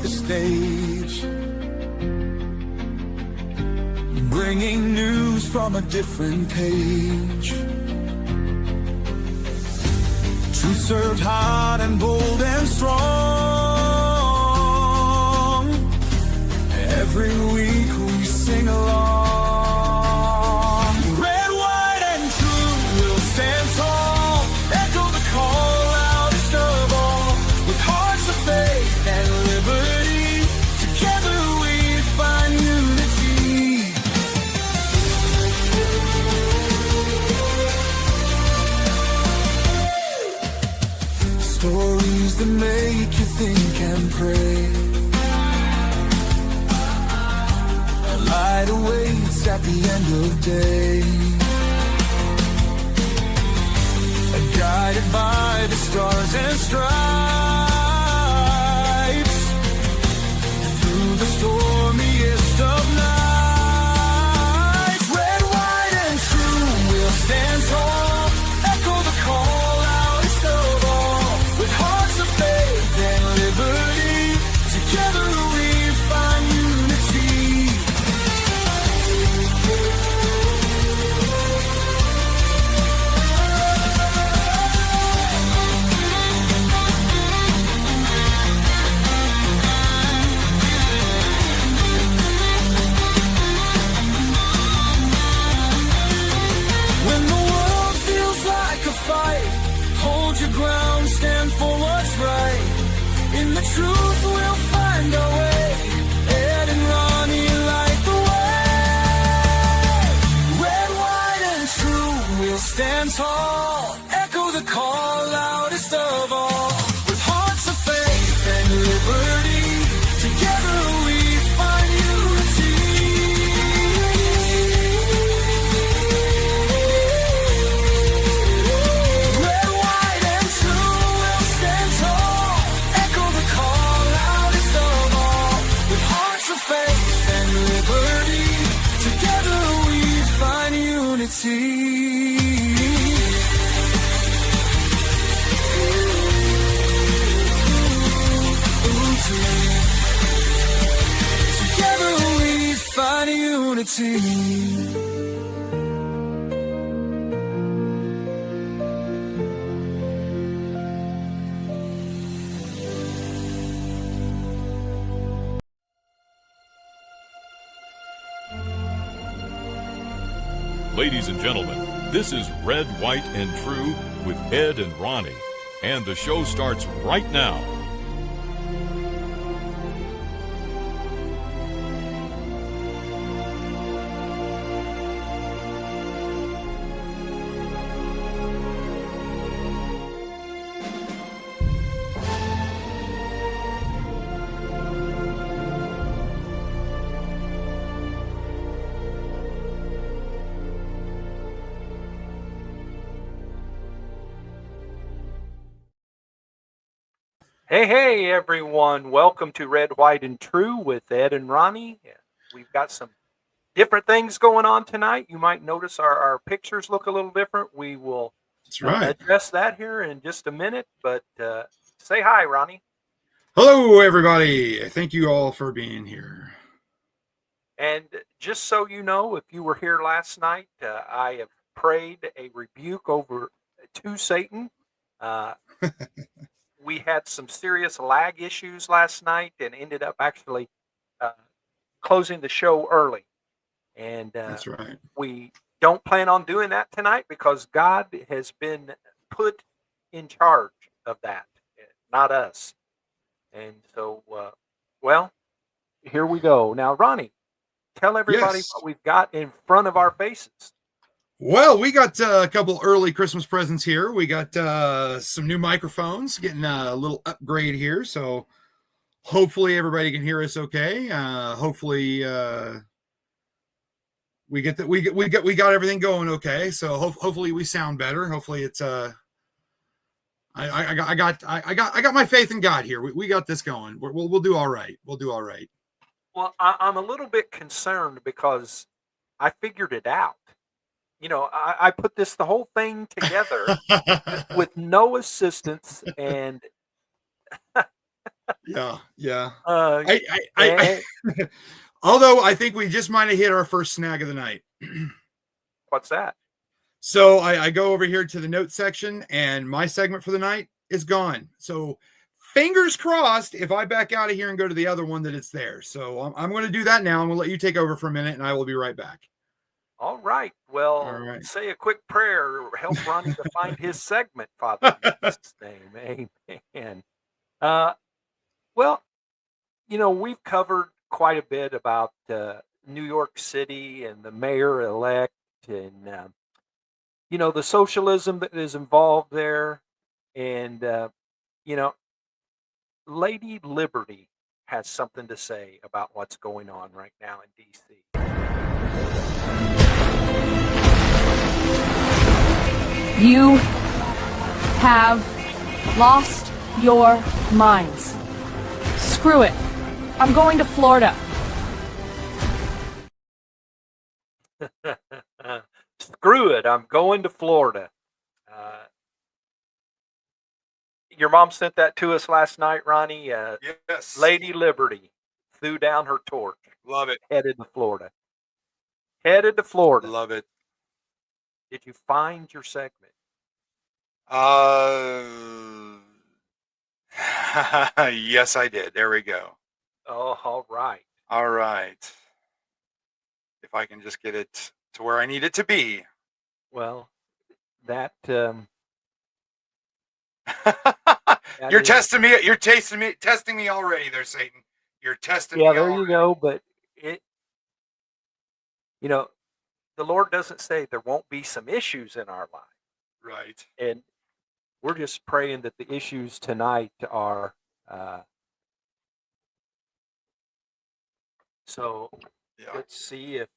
the stage, bringing news from a different page. Truth served hot and bold and strong. Every week we sing along. Red, white, and true will stand tall. Echo the call loudest of all. With hearts of faith and liberty, together we find unity. Stories that make you think and pray. A light awaits at the end of day. Guided by the stars and stripes, through the stormiest of nights. Red, white, and true will stand tall. Echo the call loudest of all. With hearts of faith and liberty, together we find unity. When the world feels like a fight, hold your ground, stand for what's right. In the truth we'll find our way. Ed and Ronnie light the way. Red, white, and true we'll stand tall. Echo the call loudest of all. With hearts of faith and liberty, together we find unity. Red, white, and true will stand tall. Echo the call loudest of all. With hearts of faith and liberty, together we find unity. Together we find unity. Ladies and gentlemen, this is Red, White, and True with Ed and Ronnie, and the show starts right now. Hey, everyone. Welcome to Red, White, and True with Ed and Ronnie. We've got some different things going on tonight. You might notice our pictures look a little different. We will That's right. address that here in just a minute, but say hi, Ronnie. Hello, everybody. Thank you all for being here. And just so you know, if you were here last night, I have prayed a rebuke over to Satan. We had some serious lag issues last night and ended up actually closing the show early. And That's right. we don't plan on doing that tonight because God has been put in charge of that, not us. And so, well, here we go. Now, Ronnie, tell everybody Yes. what we've got in front of our faces. Well, we got a couple early Christmas presents here. We got some new microphones, getting a little upgrade here. So hopefully everybody can hear us okay. Hopefully we got everything going okay. So hopefully we sound better. Hopefully it's I got my faith in God here. We got this going. We'll do all right. We'll do all right. Well, I'm a little bit concerned because I figured it out. You know, I put the whole thing together with no assistance, and Yeah. Uh, I and although I think we just might have hit our first snag of the night. what's that? So I go over here to the notes section, and my segment for the night is gone. So fingers crossed, if I back out of here and go to the other one, that it's there. So I'm going to do that now. I'm going to let you take over for a minute, and I will be right back. All right. All Well, right. say a quick prayer. Help Ronnie to find his segment, Father, in Jesus' name. Amen. Uh, well, we've covered quite a bit about New York City and the mayor-elect and, the socialism that is involved there. And, you know, Lady Liberty has something to say about what's going on right now in D.C. You have lost your minds. Screw it. I'm going to Florida. Screw it. I'm going to Florida. Uh, your mom sent that to us last night, Ronnie. Yes. Lady Liberty threw down her torch. Love it. Headed to Florida. Headed to Florida. Love it. Did you find your segment? Yes, I did. There we go. Oh, all right. All right. If I can just get it to where I need it to be. Well, that You're is, testing me. You're testing me already there, Satan. You're testing me yeah, there already. you go. But the Lord doesn't say there won't be some issues in our life. Right. And we're just praying that the issues tonight are so Yeah. let's see if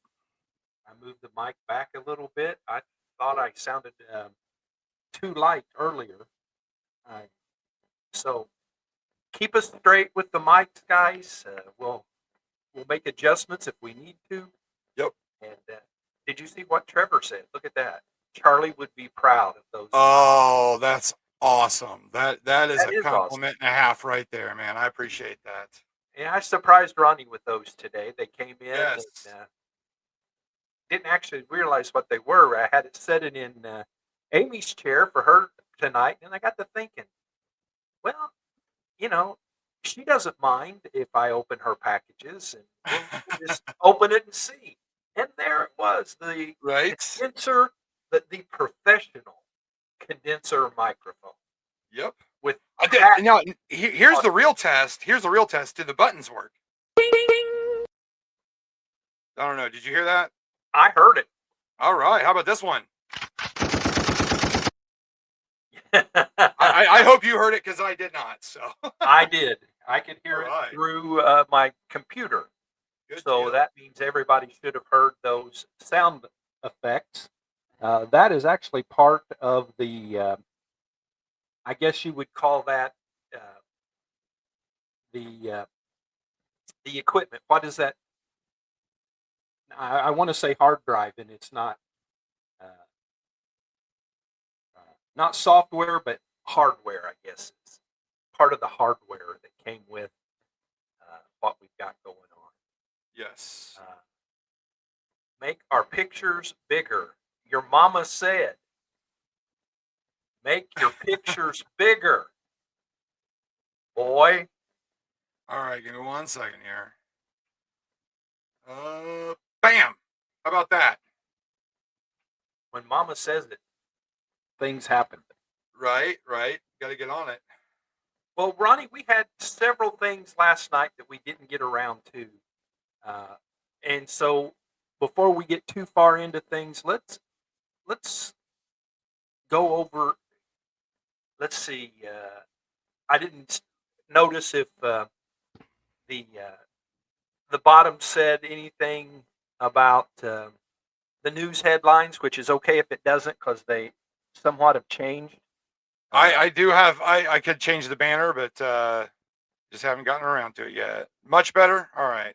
I move the mic back a little bit. I thought I sounded too light earlier. So keep us straight with the mics, guys. We'll make adjustments if we need to. Yep. And did you see what Trevor said? Look at that. Charlie would be proud of those. Oh, that's awesome. That is That a is compliment and a half right there, man. I appreciate that. Yeah, I surprised Ronnie with those today. They came in Yes. and didn't actually realize what they were. I had it set it in Amy's chair for her tonight, and I got to thinking, well, she doesn't mind if I open her packages, and we'll just open it and see. And there it was, the Right? condenser, the professional condenser microphone. Yep. With Now, here's the real test. Here's the real test. Do the buttons work? I don't know. Did you hear that? I heard it. All right. How about this one? I hope you heard it because I did not. So I did. I could hear right. it through my computer. Good So deal. that means everybody should have heard those sound effects. That is actually part of the, I guess you would call that the equipment. What is that? I want to say hard drive, and it's not not software, but hardware. I guess it's part of the hardware that came with what we've got going on. Yes. Make our pictures bigger. Your mama said, make your pictures bigger. Boy. All right, give me 1 second here. Bam! How about that? When mama says it, things happen. Right. Got to get on it. Well, Ronnie, we had several things last night that we didn't get around to. And so before we get too far into things, let's go over. Let's see. I didn't notice if the bottom said anything about the news headlines, which is okay if it doesn't because they somewhat have changed. I do have. I could change the banner, but just haven't gotten around to it yet. Much better. All right.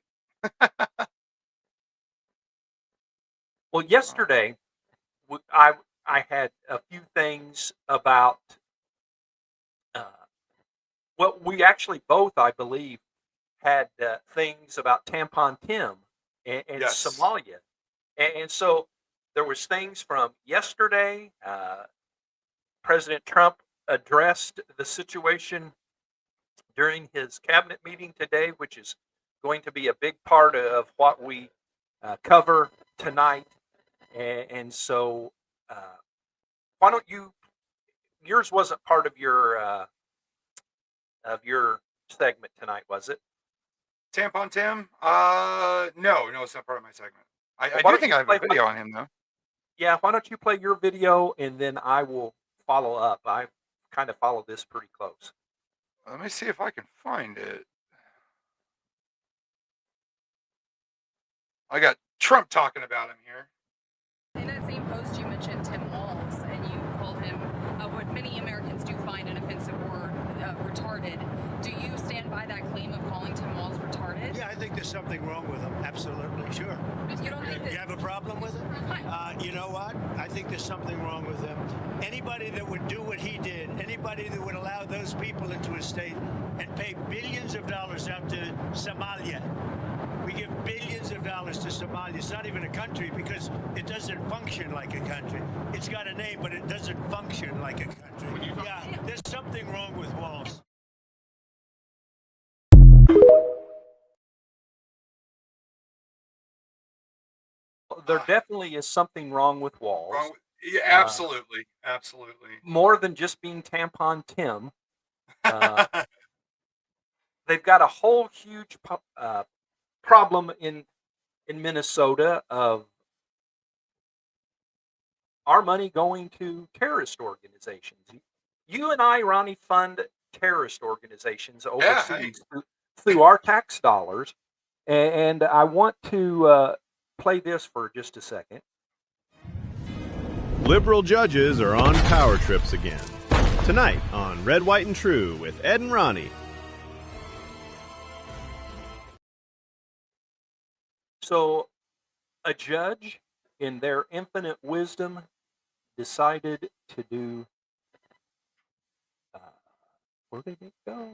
Well, yesterday I had a few things about Well, we actually both, I believe, had things about Tampon Tim and Yes. Somalia, and so there was things from yesterday. President Trump addressed the situation during his cabinet meeting today, which is going to be a big part of what we cover tonight. And so, why don't you? Yours wasn't part of your segment tonight, was it? Tampon Tim? No, it's not part of my segment. I Why do don't think you I have play a video on him though. Yeah, why don't you play your video and then I will follow up. I kind of follow this pretty close. Let me see if I can find it. I got Trump talking about him here. In that same post, you mentioned Tim Walz, and you called him what many Americans do find an offensive word, retarded. Do you stand by that claim of calling Tim Walz retarded? Yeah, I think there's something wrong with him. Absolutely, sure. You don't think that? You have a problem with it? You know what? I think there's something wrong with him. Anybody that would do what he did, anybody that would allow those people into a state and pay billions of dollars out to Somalia. We give billions of dollars to Somalia. It's not even a country because it doesn't function like a country. It's got a name, but it doesn't function like a country. Yeah, there's something wrong with Walz. There definitely is something wrong with Walz. Yeah, absolutely. More than just being Tampon Tim. They've got a whole huge problem in Minnesota of our money going to terrorist organizations. You and I, Ronnie, fund terrorist organizations overseas through our tax dollars. And I want to play this for just a second. Liberal judges are on power trips again. Tonight on Red, White, and True with Ed and Ronnie. So, a judge, in their infinite wisdom, decided to do. Where did it go?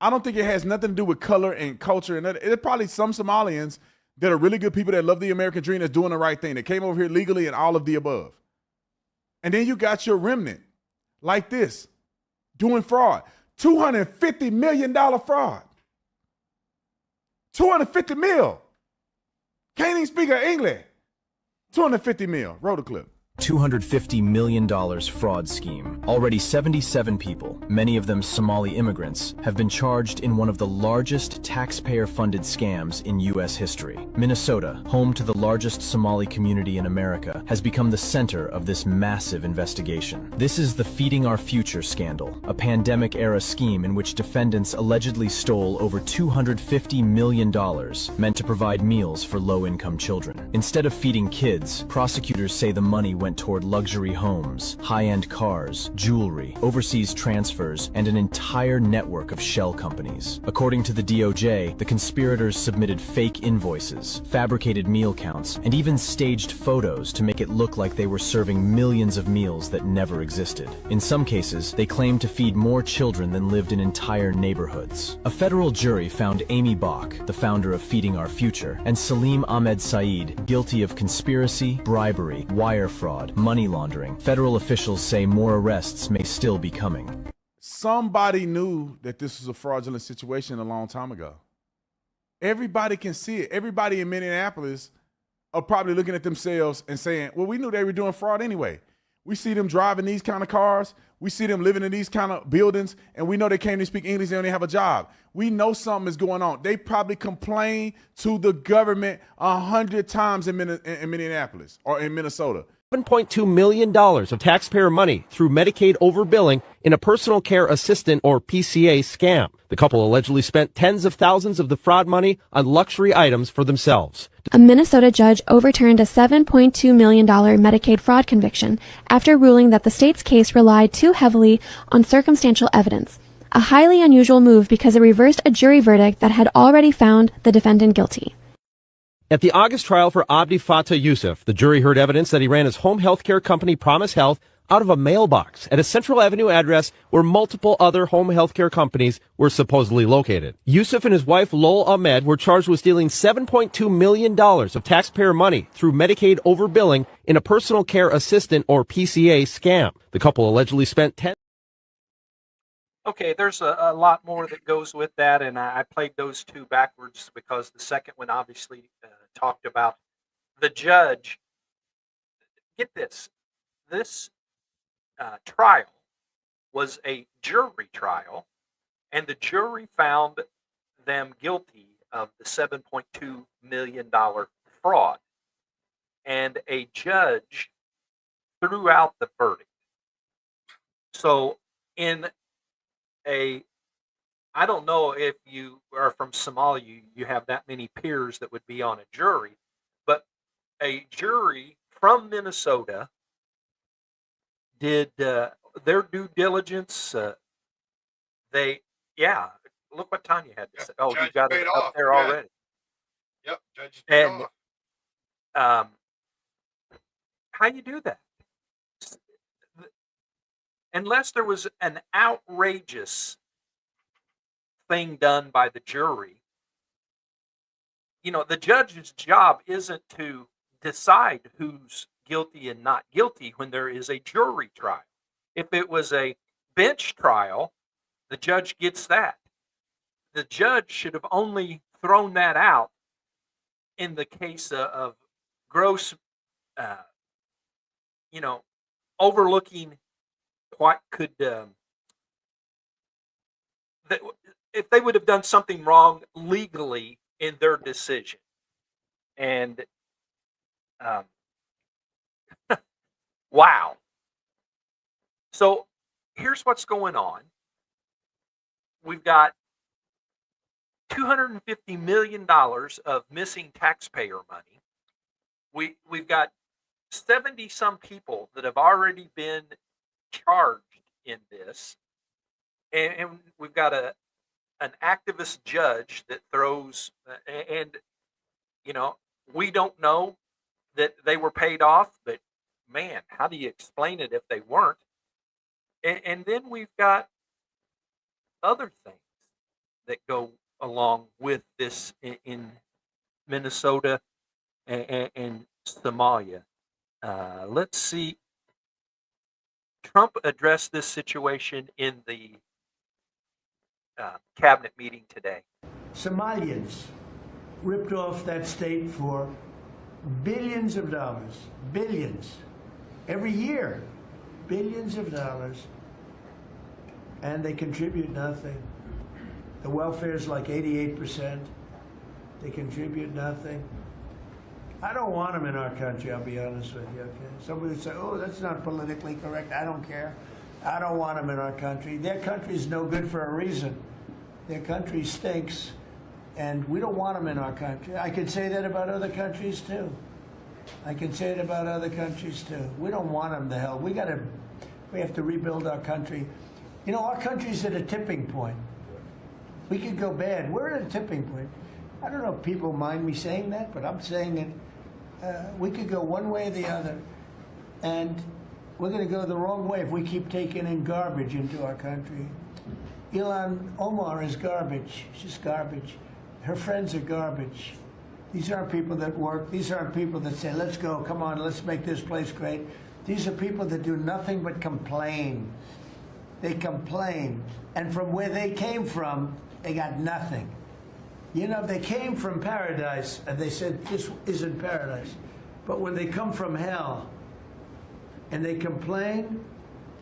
I don't think it has nothing to do with color and culture. And there's probably some Somalians that are really good people that love the American dream that's doing the right thing. They came over here legally and all of the above. And then you got your remnant like this doing fraud. $250 million fraud. 250 mil. Can't even speak English. 250 mil. Roll the clip. $250 million fraud scheme. Already 77 people, many of them Somali immigrants, have been charged in one of the largest taxpayer-funded scams in U.S. history. Minnesota, home to the largest Somali community in America, has become the center of this massive investigation. This is the Feeding Our Future scandal, a pandemic-era scheme in which defendants allegedly stole over $250 million meant to provide meals for low-income children. Instead of feeding kids, prosecutors say the money went toward luxury homes, high-end cars, jewelry, overseas transfers, and an entire network of shell companies. According to the DOJ, the conspirators submitted fake invoices, fabricated meal counts, and even staged photos to make it look like they were serving millions of meals that never existed. In some cases, they claimed to feed more children than lived in entire neighborhoods. A federal jury found Amy Bach, the founder of Feeding Our Future, and Salim Ahmed Saeed guilty of conspiracy, bribery, wire fraud, money laundering. Federal officials say more arrests may still be coming. Somebody knew that this was a fraudulent situation a long time ago. Everybody can see it. Everybody in Minneapolis are probably looking at themselves and saying, well, we knew they were doing fraud anyway. We see them driving these kind of cars. We see them living in these kind of buildings, and we know they can't even speak English. They only have a job. We know something is going on. They probably complain to the government 100 times in Minneapolis or in Minnesota. $7.2 million of taxpayer money through Medicaid overbilling in a personal care assistant or PCA scam. The couple allegedly spent tens of thousands of the fraud money on luxury items for themselves. A Minnesota judge overturned a $7.2 million Medicaid fraud conviction after ruling that the state's case relied too heavily on circumstantial evidence, a highly unusual move because it reversed a jury verdict that had already found the defendant guilty. At the August trial for Abdi Fattah Yusuf, the jury heard evidence that he ran his home health care company Promise Health out of a mailbox at a Central Avenue address where multiple other home health care companies were supposedly located. Yusuf and his wife Lol Ahmed were charged with stealing $7.2 million of taxpayer money through Medicaid overbilling in a personal care assistant or PCA scam. The couple allegedly spent Okay, there's a lot more that goes with that, and I played those two backwards because the second one obviously talked about the judge. Get this. This trial was a jury trial, and the jury found them guilty of the $7.2 million fraud, and a judge threw out the verdict. So in I don't know if you are from Somalia, you have that many peers that would be on a jury, but a jury from Minnesota did their due diligence. Yeah, look what Tanya had to say. Oh, you got it up there already. Yep, judge paid And off. How you do that? Unless there was an outrageous thing done by the jury, the judge's job isn't to decide who's guilty and not guilty when there is a jury trial. If it was a bench trial, the judge gets that. The judge should have only thrown that out in the case of gross, overlooking what could, if they would have done something wrong legally in their decision. And wow. So here's what's going on. We've got $250 million of missing taxpayer money. We've got 70 some people that have already been charged in this, and we've got an activist judge that throws and we don't know that they were paid off, but man, how do you explain it if they weren't? And then we've got other things that go along with this in Minnesota and Somalia. Let's see. Trump addressed this situation in the cabinet meeting today. Somalians ripped off that state for billions of dollars, billions, every year, billions of dollars, and they contribute nothing. The welfare is like 88%. They contribute nothing. I don't want them in our country, I'll be honest with you, okay? Somebody would say, oh, that's not politically correct. I don't care. I don't want them in our country. Their country's no good for a reason. Their country stinks, and we don't want them in our country. I could say that about other countries, too. I can say it about other countries, too. We don't want them the hell. We have to rebuild our country. Our country's at a tipping point. We could go bad. We're at a tipping point. I don't know if people mind me saying that, but I'm saying it. We could go one way or the other, and we're going to go the wrong way if we keep taking in garbage into our country. Ilhan Omar is garbage. She's garbage. Her friends are garbage. These aren't people that work. These aren't people that say, let's go, come on, let's make this place great. These are people that do nothing but complain. They complain. And from where they came from, they got nothing. They came from paradise, and they said, this isn't paradise. But when they come from hell, and they complain,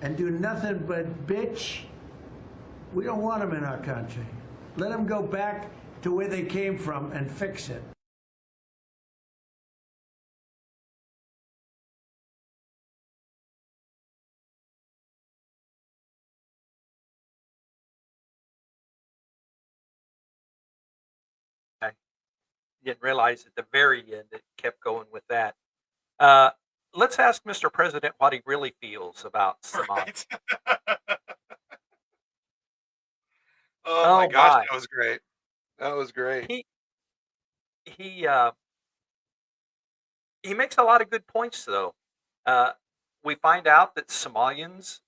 and do nothing but bitch, we don't want them in our country. Let them go back to where they came from and fix it. I didn't realize at the very end it kept going with that. Let's ask Mr. President what he really feels about Somalia. Right. Oh my gosh, that was great. That was great. He he makes a lot of good points, though. Uh, we find out that Somalians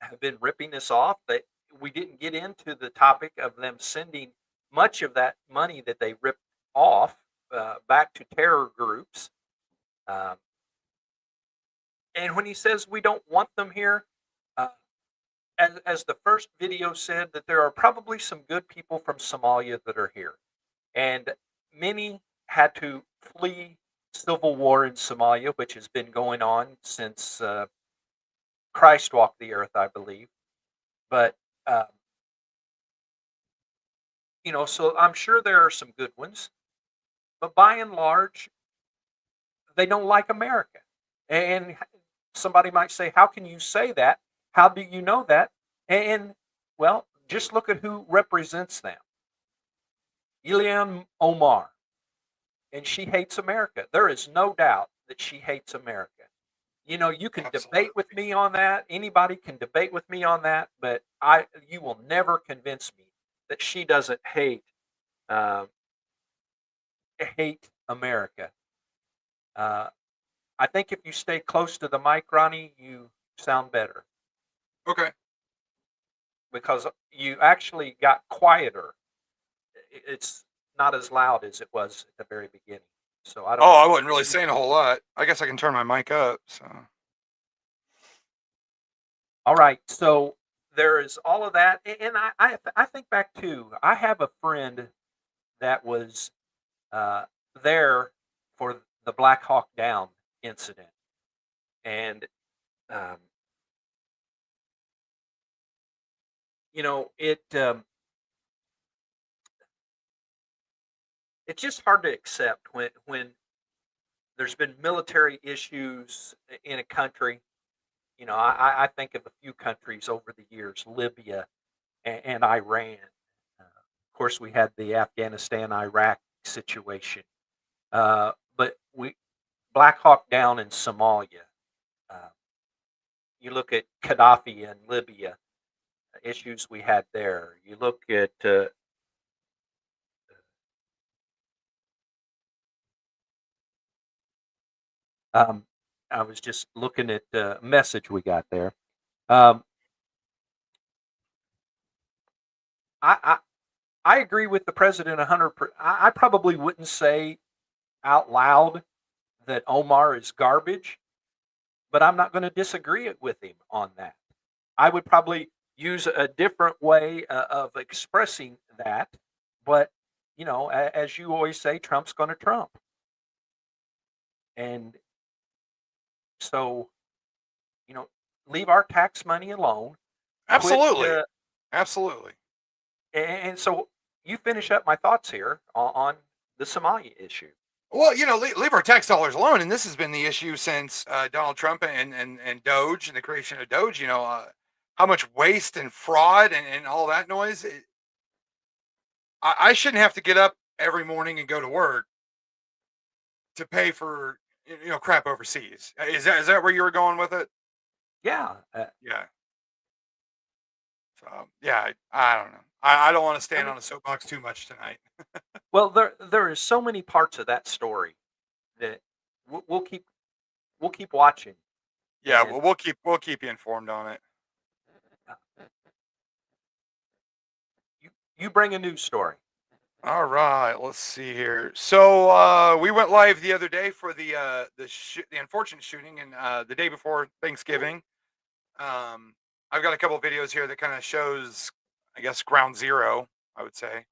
have been ripping us off. That we didn't get into the topic of them sending much of that money that they ripped off back to terror groups. Um, and when he says we don't want them here, uh, as the first video said, that there are probably some good people from Somalia that are here, and many had to flee civil war in Somalia, which has been going on since Christ walked the earth, I believe. But uh, so I'm sure there are some good ones, but by and large, they don't like America. And somebody might say, "How can you say that? How do you know that?" And well, just look at who represents them. Ilhan Omar, and she hates America. There is no doubt that she hates America. You can debate with me on that. Anybody can debate with me on that, but you will never convince me that she doesn't uh, hate America. Uh, I think if you stay close to the mic, Ronnie, you sound better Okay. because you actually got quieter. It's not as loud as it was at the very beginning. So I don't. Oh, I wasn't really saying a whole lot. I guess I can turn my mic up. So. All right. So there is all of that, and I think back to I have a friend that was uh, there for the Black Hawk Down incident, and um, it's just hard to accept when there's been military issues in a country. I think of a few countries over the years, Libya and Iran. Of course, we had the Afghanistan Iraq situation, but we Black Hawk Down in Somalia. Uh, you look at Gaddafi in Libya, issues we had there. You look at I was just looking at the message we got there. Um, I, I I agree with the president 100%. I probably wouldn't say out loud that Omar is garbage, but I'm not going to disagree with him on that. I would probably use a different way of expressing that, but as you always say, Trump's going to Trump, and so you know, leave our tax money alone. Absolutely. Quit, Absolutely. and so you finish up my thoughts here on the Somalia issue. Well, leave our tax dollars alone, and this has been the issue since Donald Trump and Doge and the creation of Doge. How much waste and fraud and all that noise. I shouldn't have to get up every morning and go to work to pay for crap overseas. Is that where you were going with it? Yeah, Yeah. So yeah, I don't know. I don't want to stand on a soapbox too much tonight. well, there is so many parts of that story that we'll keep watching. Yeah, And well, we'll keep you informed on it. you bring a news story. All right, let's see here. So we went live the other day for the unfortunate shooting, and the day before Thanksgiving. I've got a couple of videos here that kind of shows, I guess, ground zero, I would say.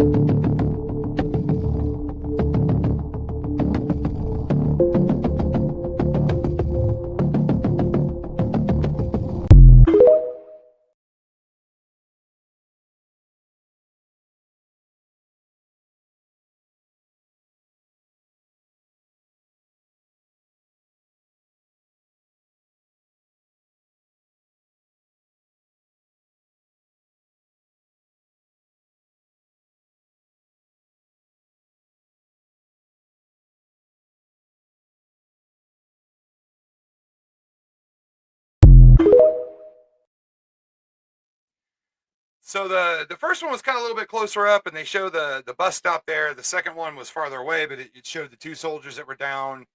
So the first one was kind of a little bit closer up, and they show the bus stop there. The second one was farther away, but it showed the two soldiers that were down.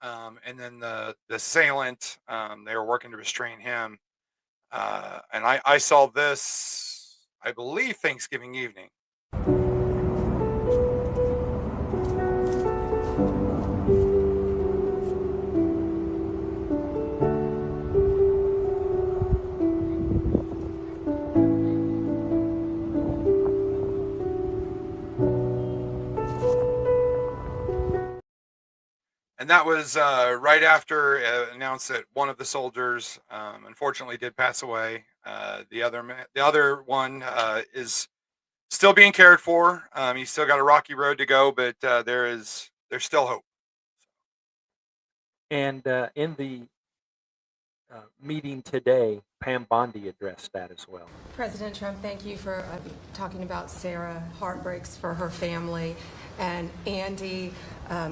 and then the assailant, they were working to restrain him. And I saw this, I believe, Thanksgiving evening. And that was right after announced that one of the soldiers, unfortunately, did pass away. The other one is still being cared for. He's still got a rocky road to go, but there's still hope. And in the meeting today, Pam Bondi addressed that as well. President Trump, thank you for talking about Sarah. Heartbreaks for her family. And Andy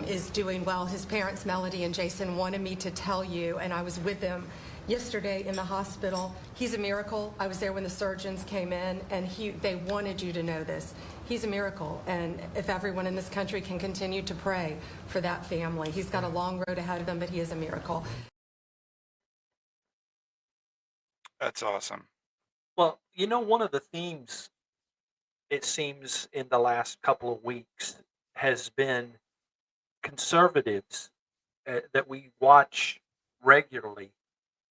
is doing well. His parents, Melody and Jason, wanted me to tell you, and I was with them yesterday in the hospital. He's a miracle. I was there when the surgeons came in, and they wanted you to know this. He's a miracle, and if everyone in this country can continue to pray for that family. He's got a long road ahead of him, but he is a miracle. That's awesome. Well, you know, one of the themes, it seems, in the last couple of weeks has been conservatives that we watch regularly,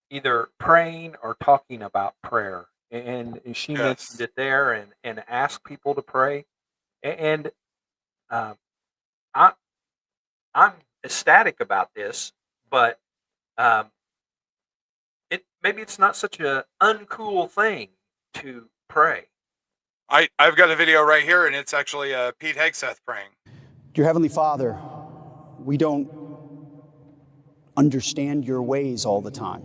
either praying or talking about prayer. And she mentioned it there and asked people to pray. And I'm ecstatic about this, but maybe it's not such an uncool thing to pray. I've got a video right here, and it's actually Pete Hegseth praying. Dear Heavenly Father, we don't understand your ways all the time.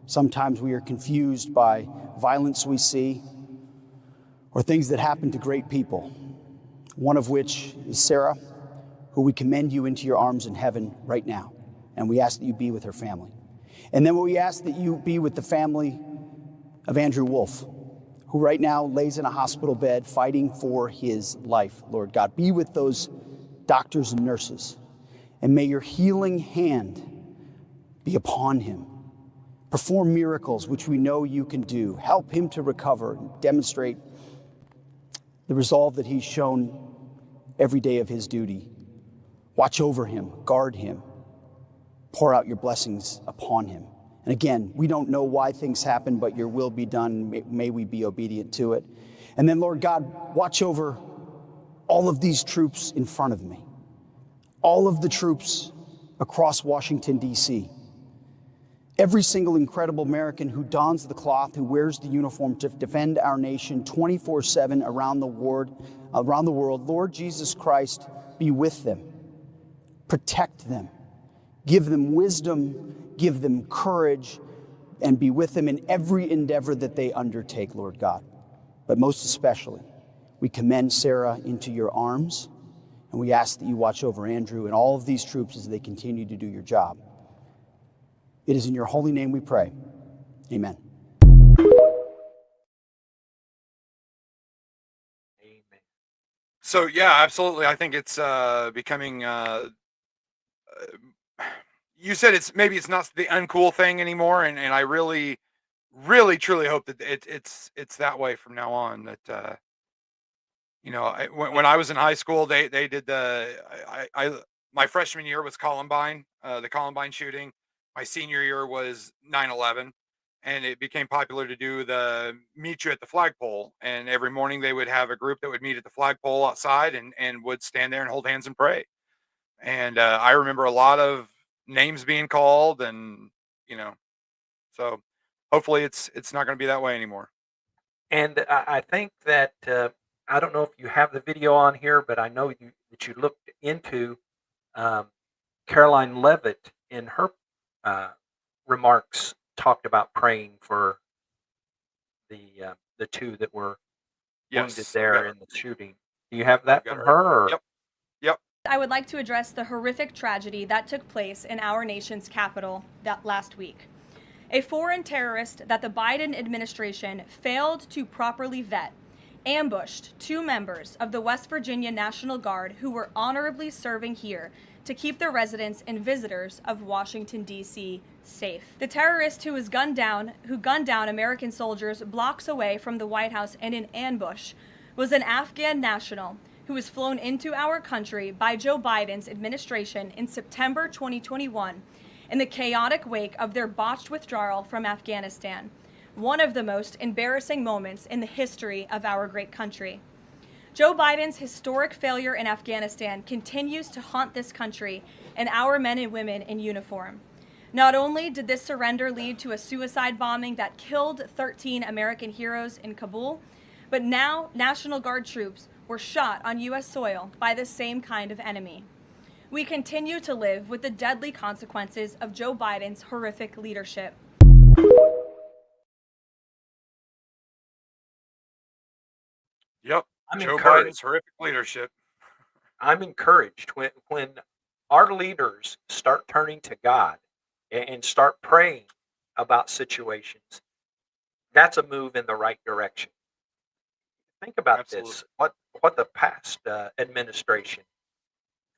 Sometimes we are confused by violence we see or things that happen to great people, one of which is Sarah, who we commend you into your arms in heaven right now. And we ask that you be with her family. And then we ask that you be with the family of Andrew Wolf, who right now lays in a hospital bed fighting for his life. Lord God, be with those doctors and nurses, and may your healing hand be upon him. Perform miracles, which we know you can do. Help him to recover and demonstrate the resolve that he's shown every day of his duty. Watch over him, guard him, pour out your blessings upon him. And again, we don't know why things happen, but your will be done. May we be obedient to it. And then, Lord God, watch over all of these troops in front of me, all of the troops across Washington, D.C., every single incredible American who dons the cloth, who wears the uniform to defend our nation 24/7 around the world. Lord Jesus Christ, be with them. Protect them. Give them wisdom, give them courage, and be with them in every endeavor that they undertake, Lord God. But most especially, we commend Sarah into your arms, and we ask that you watch over Andrew and all of these troops as they continue to do your job. It is in your holy name we pray. Amen. So, yeah, absolutely. I think it's becoming... you said it's not the uncool thing anymore, and I really truly hope that it's that way from now on. That when I was in high school, they did my freshman year was Columbine, the Columbine shooting. My senior year was 9/11, and it became popular to do the meet you at the flagpole. And every morning they would have a group that would meet at the flagpole outside and would stand there and hold hands and pray. And I remember a lot of names being called, and so hopefully it's not going to be that way anymore. And I think that I don't know if you have the video on here, but I know that you looked into Caroline Levitt in her remarks talked about praying for the two that were wounded there in the shooting. Do you have that from her? Or? Yep. I would like to address the horrific tragedy that took place in our nation's capital that last week. A foreign terrorist that the Biden administration failed to properly vet ambushed two members of the West Virginia National Guard who were honorably serving here to keep the residents and visitors of Washington, D.C. safe. The terrorist who gunned down American soldiers blocks away from the White House in an ambush was an Afghan national who was flown into our country by Joe Biden's administration in September 2021 in the chaotic wake of their botched withdrawal from Afghanistan, one of the most embarrassing moments in the history of our great country. Joe Biden's historic failure in Afghanistan continues to haunt this country and our men and women in uniform. Not only did this surrender lead to a suicide bombing that killed 13 American heroes in Kabul, but now National Guard troops were shot on U.S. soil by the same kind of enemy. We continue to live with the deadly consequences of Joe Biden's horrific leadership. Yep. I'm Joe encouraged. Biden's horrific leadership. I'm encouraged when our leaders start turning to God and start praying about situations. That's a move in the right direction. Think about this. What the past administration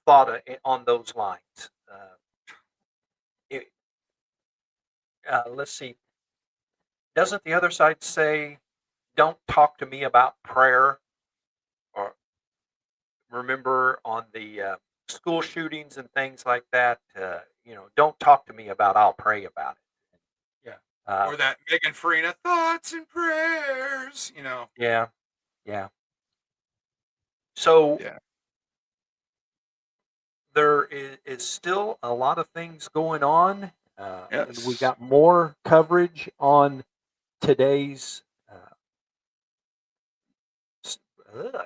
thought on those lines. Let's see. Doesn't the other side say, "Don't talk to me about prayer"? Or remember on the school shootings and things like that. Don't talk to me about. I'll pray about it. Yeah. Or that Megan Farina thoughts and prayers. Yeah. Yeah. So there is still a lot of things going on. And we got more coverage on today's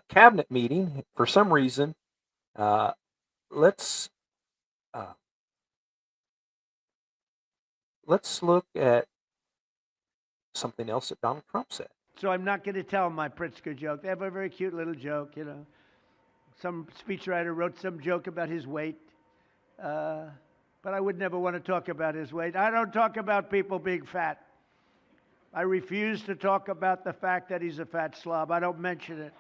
cabinet meeting. For some reason, let's look at something else that Donald Trump said. So I'm not going to tell my Pritzker joke. They have a very cute little joke, Some speechwriter wrote some joke about his weight. But I would never want to talk about his weight. I don't talk about people being fat. I refuse to talk about the fact that he's a fat slob. I don't mention it.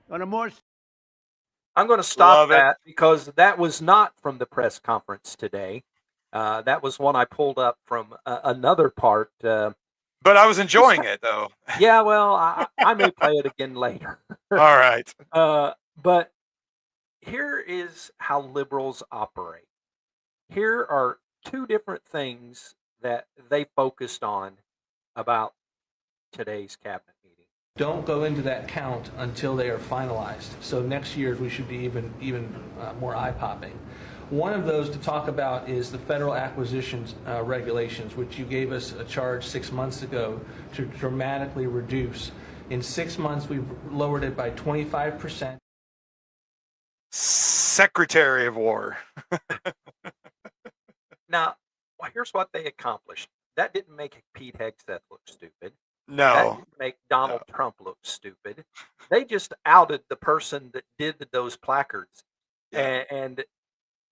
I'm going to stop that because that was not from the press conference today. That was one I pulled up from another part. But I was enjoying it, though. Yeah, well, I may play it again later. All right. But here is how liberals operate. Here are two different things that they focused on about today's cabinet meeting. Don't go into that count until they are finalized. So next year we should be even more eye-popping. One of those to talk about is the federal acquisitions regulations, which you gave us a charge 6 months ago to dramatically reduce. In 6 months, we've lowered it by 25%. Secretary of War. Now, here's what they accomplished. That didn't make Pete Hegseth look stupid. No. That didn't make Donald Trump look stupid. They just outed the person that did those placards. Yeah. And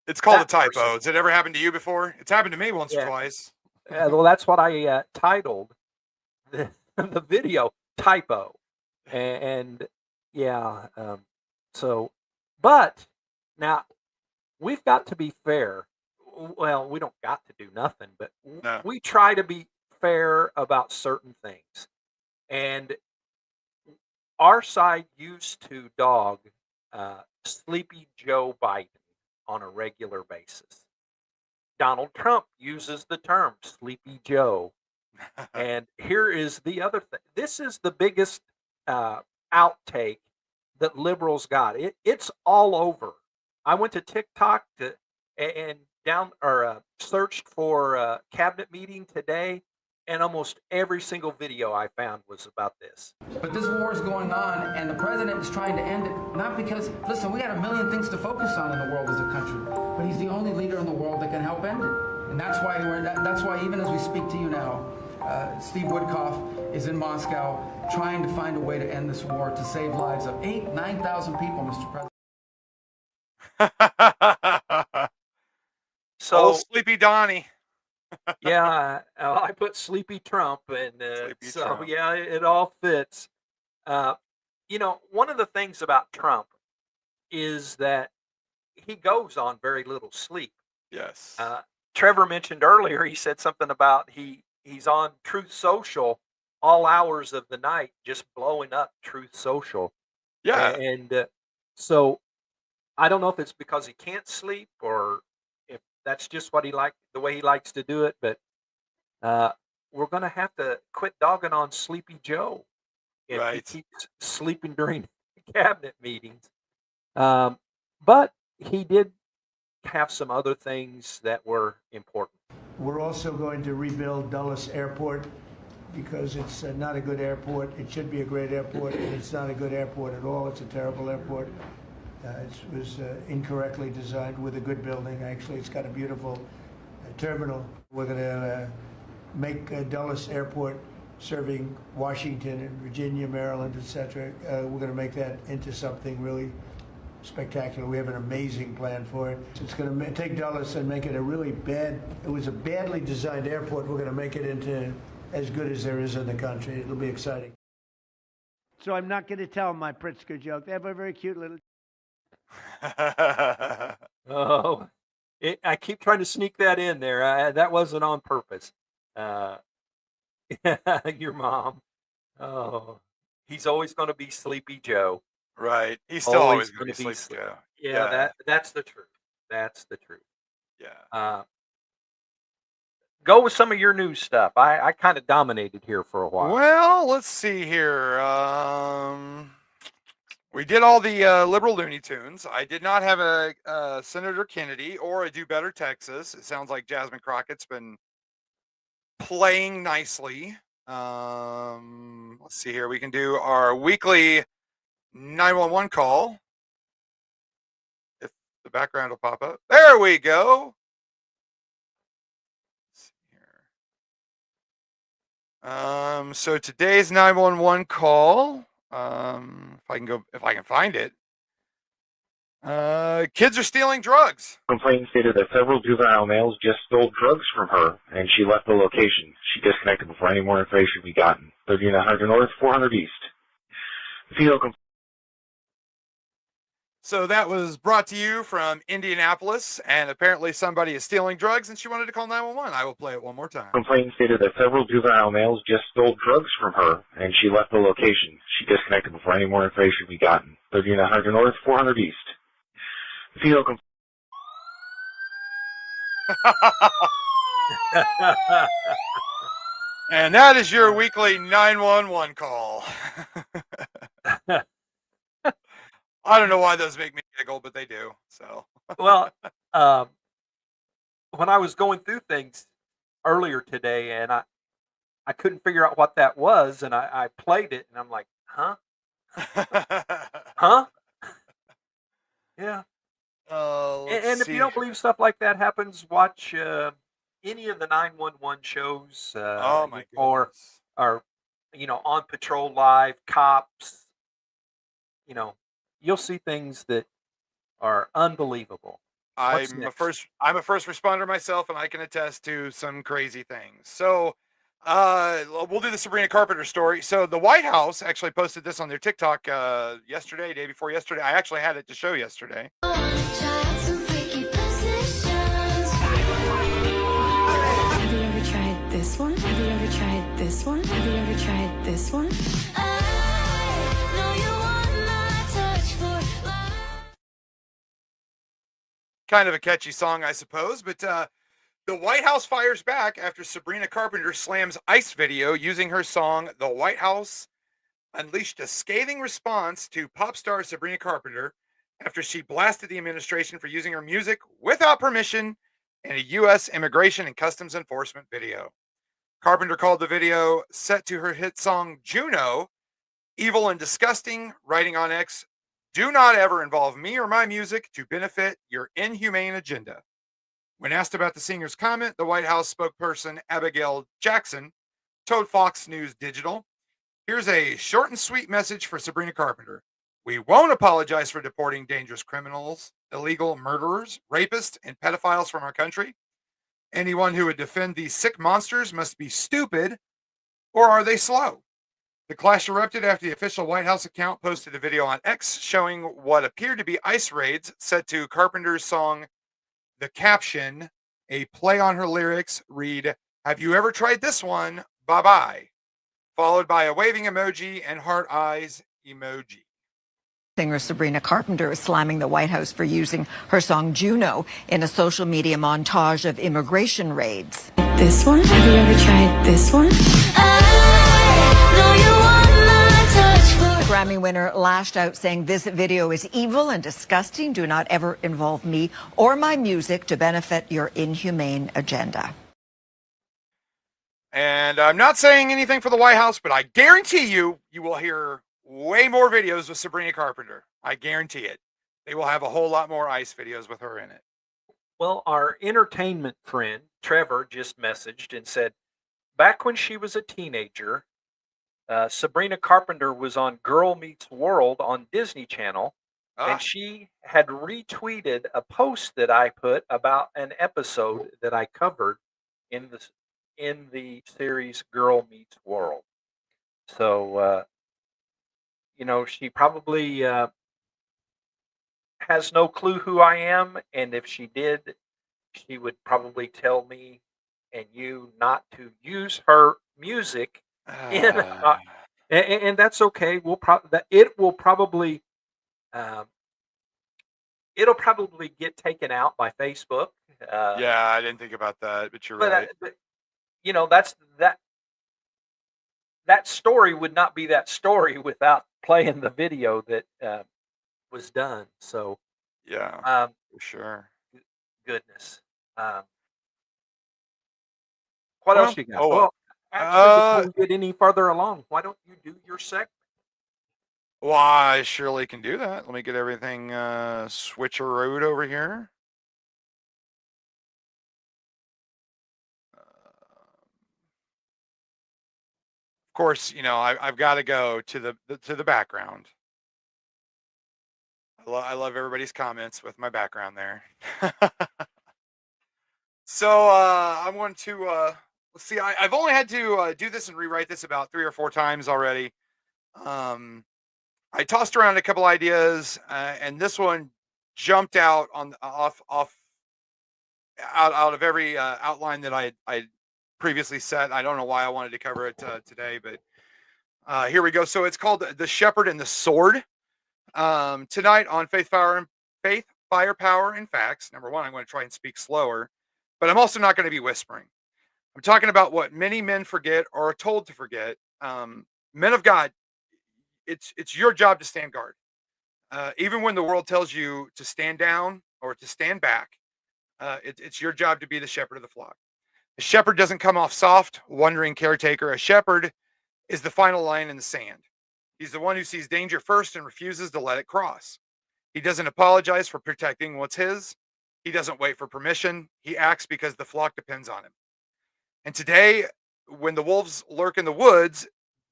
it's called a typo. Has it ever happened to you before? It's happened to me once or twice. Well, that's what I titled the video, typo. But now we've got to be fair. Well, we don't got to do nothing, but we try to be fair about certain things. And our side used to dog Sleepy Joe Biden on a regular basis. Donald Trump uses the term Sleepy Joe. And here is the other thing. This is the biggest outtake that liberals got. It's all over. I went to TikTok and searched for cabinet meeting today, and almost every single video I found was about this. But this war is going on, and the president is trying to end it, not because, listen, we got a million things to focus on in the world as a country, but he's the only leader in the world that can help end it. And that's why even as we speak to you now, Steve Woodcock is in Moscow trying to find a way to end this war, to save lives of 9,000 people, Mr. President. So Sleepy Donnie. Yeah, I put Sleepy Trump, and Trump. Yeah, it all fits. One of the things about Trump is that he goes on very little sleep. Yes. Trevor mentioned earlier, he said something about he's on Truth Social all hours of the night, just blowing up Truth Social. Yeah. And so I don't know if it's because he can't sleep or if that's just what the way he likes to do it, but we're going to have to quit dogging on Sleepy Joe if Right. he keeps sleeping during cabinet meetings. But he did have some other things that were important. We're also going to rebuild Dulles Airport because it's not a good airport. It should be a great airport, and it's not a good airport at all. It's a terrible airport. It was incorrectly designed with a good building. Actually, it's got a beautiful terminal. We're going to make Dulles Airport serving Washington and Virginia, Maryland, etc. We're going to make that into something really spectacular. We have an amazing plan for it. It's going to take Dulles and make it a really bad, it was a badly designed airport. We're going to make it into as good as there is in the country. It'll be exciting. So I'm not going to tell my Pritzker joke. They have a very cute little... Oh, I keep trying to sneak that in there. That wasn't on purpose. Your mom. Oh, he's always going to be Sleepy Joe. Right. He's still always going to be Sleepy Joe. Yeah, that's the truth. That's the truth. Yeah. Go with some of your news stuff. I kind of dominated here for a while. Well, let's see here. We did all the liberal Looney Tunes. I did not have a Senator Kennedy or a Do Better Texas. It sounds like Jasmine Crockett's been playing nicely. Let's see here. We can do our weekly 911 call. If the background will pop up. There we go. Let's see here. So today's 911 call, if I can find it. Kids are stealing drugs. Complaint stated that several juvenile males just stole drugs from her, and she left the location. She disconnected before any more information be gotten. 3900 North, 400 East. So that was brought to you from Indianapolis, and apparently somebody is stealing drugs, and she wanted to call 911. I will play it one more time. Complaint stated that several juvenile males just stole drugs from her, and she left the location. She disconnected before any more information be gotten. 3900 North, 400 East. And that is your weekly 911 call. I don't know why those make me giggle, but they do. So, well, when I was going through things earlier today, and I couldn't figure out what that was, and I played it, and I'm like, huh? Huh? Yeah. And if you don't believe stuff like that happens, watch any of the 911 shows. Oh my goodness. Or On Patrol Live, Cops. You'll see things that are unbelievable. I'm a first responder myself, and I can attest to some crazy things. So we'll do the Sabrina Carpenter story. So the White House actually posted this on their TikTok yesterday, day before yesterday. I actually had it to show yesterday. Have you ever tried this one? Have you ever tried this one? Have you ever tried this one? Kind of a catchy song, I suppose, but the White House fires back after Sabrina Carpenter slams ICE video using her song. The White House unleashed a scathing response to pop star Sabrina Carpenter after she blasted the administration for using her music without permission in a U.S. Immigration and Customs Enforcement video. Carpenter called the video, set to her hit song Juno, evil and disgusting, writing on X, "Do not ever involve me or my music to benefit your inhumane agenda." When asked about the singer's comment, the White House spokesperson Abigail Jackson told Fox News Digital, "Here's a short and sweet message for Sabrina Carpenter. We won't apologize for deporting dangerous criminals, illegal murderers, rapists, and pedophiles from our country. Anyone who would defend these sick monsters must be stupid, or are they slow? The clash erupted after the official White House account posted a video on X showing what appeared to be ICE raids set to Carpenter's song. The caption, a play on her lyrics, read, "Have you ever tried this one? Bye-bye." Followed by a waving emoji and heart eyes emoji. Singer Sabrina Carpenter is slamming the White House for using her song Juno in a social media montage of immigration raids. This one? Have you ever tried this one? The Grammy winner lashed out saying this video is evil and disgusting. Do not ever involve me or my music to benefit your inhumane agenda. And I'm not saying anything for the White House, but I guarantee you will hear way more videos with Sabrina Carpenter. I guarantee it. They will have a whole lot more ICE videos with her in it. Well, our entertainment friend, Trevor, just messaged and said, back when she was a teenager, Sabrina Carpenter was on Girl Meets World on Disney Channel, and she had retweeted a post that I put about an episode that I covered in the series Girl Meets World. So, she probably has no clue who I am, and if she did, she would probably tell me and you not to use her music and that's okay. It'll probably get taken out by Facebook. Yeah, I didn't think about that, but you're but, right. That's that story would not be that story without playing the video that was done. So yeah, for sure. Goodness. What else you got? Well, actually, before we get any further along, why don't you do your segment? Well, I surely can do that. Let me get everything switcherooed over here. Of course, I've got to go to the background. I love everybody's comments with my background there. So I'm going to let's see. I've only had to do this and rewrite this about 3 or 4 times already. I tossed around a couple ideas, and this one jumped out on out of every outline that I previously set. I don't know why I wanted to cover it today, but here we go. So it's called "The Shepherd and the Sword." Tonight on Faith, Fire, Power, and Facts. Number one, I'm going to try and speak slower, but I'm also not going to be whispering. I'm talking about what many men forget or are told to forget. Men of God, it's your job to stand guard. Even when the world tells you to stand down or to stand back, it's your job to be the shepherd of the flock. A shepherd doesn't come off soft, wandering caretaker. A shepherd is the final line in the sand. He's the one who sees danger first and refuses to let it cross. He doesn't apologize for protecting what's his. He doesn't wait for permission. He acts because the flock depends on him. And today, when the wolves lurk in the woods,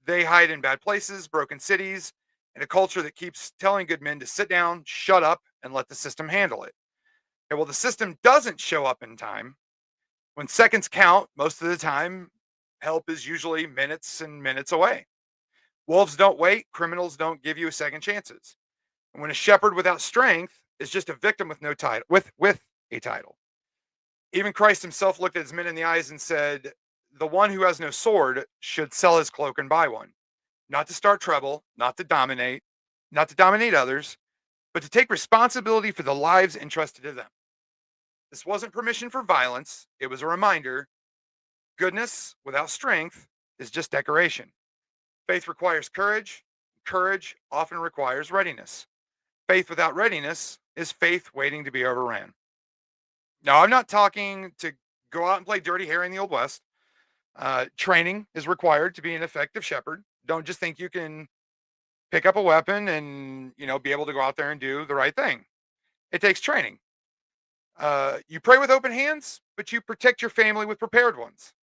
they hide in bad places, broken cities, and a culture that keeps telling good men to sit down, shut up, and let the system handle it. And well, the system doesn't show up in time. When seconds count, most of the time, help is usually minutes and minutes away. Wolves don't wait. Criminals don't give you second chances. And when a shepherd without strength is just a victim with no title, with a title. Even Christ himself looked at his men in the eyes and said, the one who has no sword should sell his cloak and buy one. Not to start trouble, not to dominate others, but to take responsibility for the lives entrusted to them. This wasn't permission for violence. It was a reminder. Goodness without strength is just decoration. Faith requires courage. Courage often requires readiness. Faith without readiness is faith waiting to be overran. Now, I'm not talking to go out and play dirty Harry in the Old West. Training is required to be an effective shepherd. Don't just think you can pick up a weapon and, be able to go out there and do the right thing. It takes training. You pray with open hands, but you protect your family with prepared ones.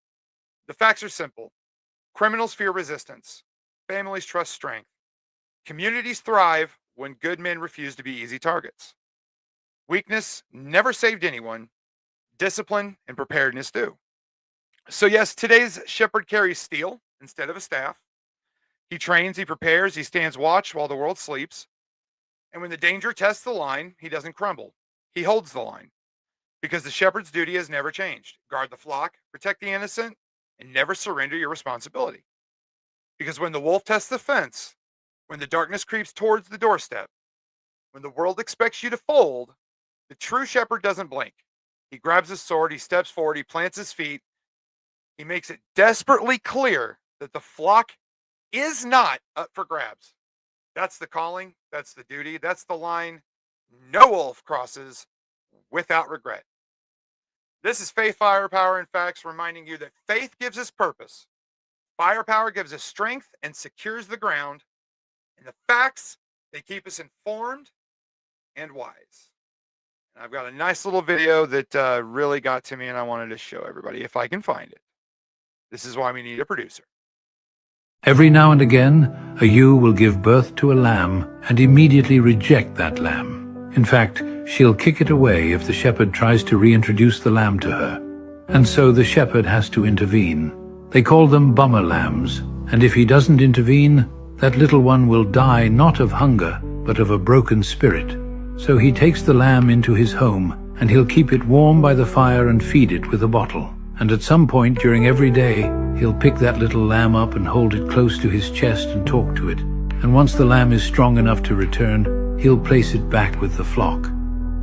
The facts are simple. Criminals fear resistance. Families trust strength. Communities thrive when good men refuse to be easy targets. Weakness never saved anyone. Discipline and preparedness do. So yes, today's shepherd carries steel instead of a staff. He trains, he prepares, he stands watch while the world sleeps. And when the danger tests the line, he doesn't crumble. He holds the line. Because the shepherd's duty has never changed. Guard the flock, protect the innocent, and never surrender your responsibility. Because when the wolf tests the fence, when the darkness creeps towards the doorstep, when the world expects you to fold, the true shepherd doesn't blink. He grabs his sword, he steps forward, he plants his feet. He makes it desperately clear that the flock is not up for grabs. That's the calling, that's the duty, that's the line no wolf crosses without regret. This is Faith, Firepower, and Facts, reminding you that faith gives us purpose, firepower gives us strength and secures the ground, and the facts, they keep us informed and wise. And I've got a nice little video that really got to me, and I wanted to show everybody if I can find it. This is why we need a producer. Every now and again, a ewe will give birth to a lamb and immediately reject that lamb. In fact, she'll kick it away if the shepherd tries to reintroduce the lamb to her. And so the shepherd has to intervene. They call them bummer lambs, and if he doesn't intervene, that little one will die not of hunger, but of a broken spirit. So he takes the lamb into his home, and he'll keep it warm by the fire and feed it with a bottle. And at some point during every day, he'll pick that little lamb up and hold it close to his chest and talk to it. And once the lamb is strong enough to return, he'll place it back with the flock.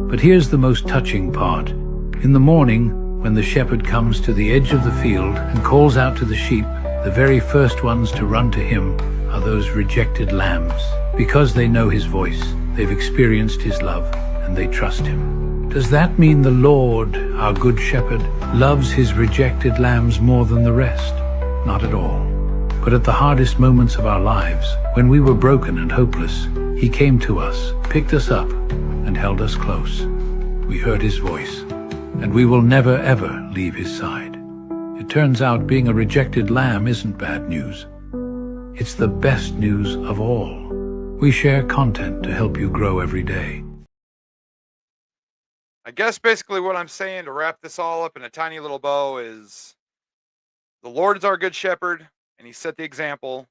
But here's the most touching part. In the morning, when the shepherd comes to the edge of the field and calls out to the sheep, the very first ones to run to him are those rejected lambs. Because they know his voice, they've experienced his love, and they trust him. Does that mean the Lord, our good shepherd, loves his rejected lambs more than the rest? Not at all. But at the hardest moments of our lives, when we were broken and hopeless, he came to us, picked us up, and held us close. We heard his voice, and we will never ever leave his side. It turns out being a rejected lamb isn't bad news. It's the best news of all. We share content to help you grow every day. I guess basically what I'm saying to wrap this all up in a tiny little bow is the Lord is our good shepherd, and he set the example.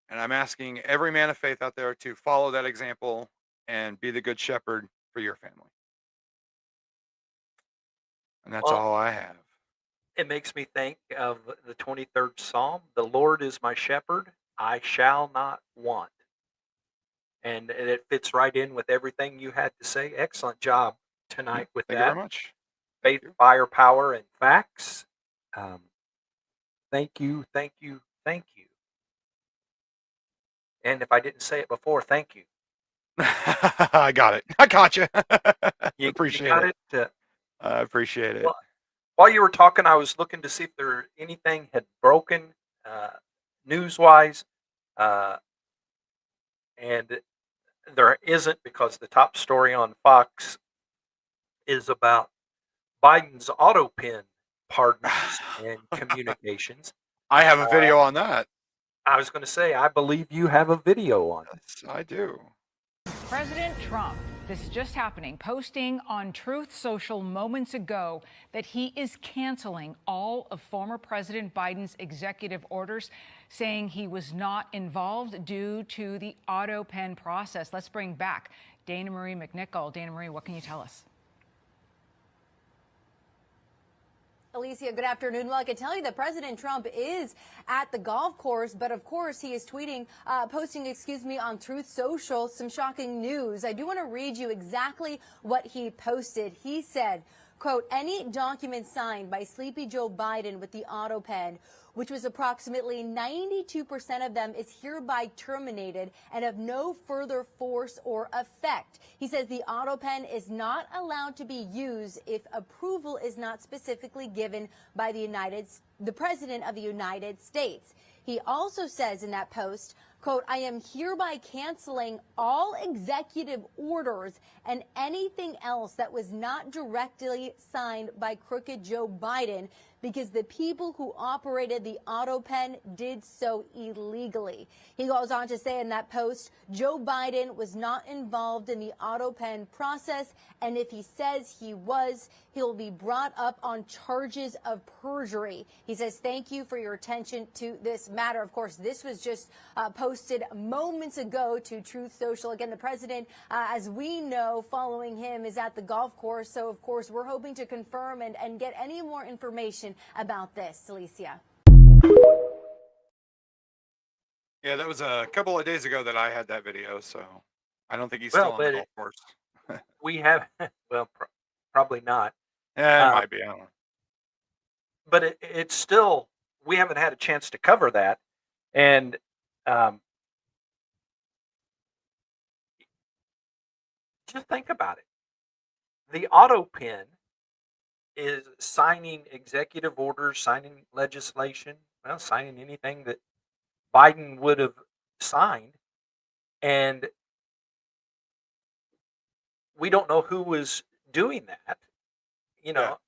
And I'm asking every man of faith out there to follow that example and be the good shepherd for your family. And that's all I have. It makes me think of the 23rd Psalm. The Lord is my shepherd, I shall not want. And it fits right in with everything you had to say. Excellent job tonight with Thank that. you very much. Faith, Firepower, and Facts. Thank you, thank you, thank you. And if I didn't say it before, thank you. I got it. I got you. Appreciate you got it. I appreciate it. Well, while you were talking, I was looking to see if there anything had broken news-wise, and there isn't, because the top story on Fox is about Biden's auto pen pardons and communications. I have a video on that. I was going to say, I believe you have a video on it. Yes, I do. President Trump, this is just happening, posting on Truth Social moments ago that he is canceling all of former President Biden's executive orders, saying he was not involved due to the auto pen process. Let's bring back Dana Marie McNichol. Dana Marie, what can you tell us? Alicia, good afternoon. Well, I can tell you that President Trump is at the golf course, but of course he is tweeting, posting on Truth Social some shocking news. I do want to read you exactly what he posted. He said, quote, any document signed by Sleepy Joe Biden with the auto pen, which was approximately 92% of them, is hereby terminated and of no further force or effect. He says the auto pen is not allowed to be used if approval is not specifically given by the President of the United States. He also says in that post, quote, I am hereby canceling all executive orders and anything else that was not directly signed by crooked Joe Biden. because the people who operated the auto pen did so illegally. He goes on to say in that post, Joe Biden was not involved in the auto pen process, and if he says he was, he'll be brought up on charges of perjury. He says, thank you for your attention to this matter. Of course, this was just posted moments ago to Truth Social. Again, the president, as we know, following him is at the golf course. So, of course, we're hoping to confirm and get any more information about this. Alicia. Yeah, that was a couple of days ago that I had that video, so I don't think he's still on the golf course. We have, well, probably not. Yeah, it might be. I don't know. But it's still, we haven't had a chance to cover that. And just think about it. The auto pen is signing executive orders, signing legislation, well, signing anything that Biden would have signed. And we don't know who was doing that, you know.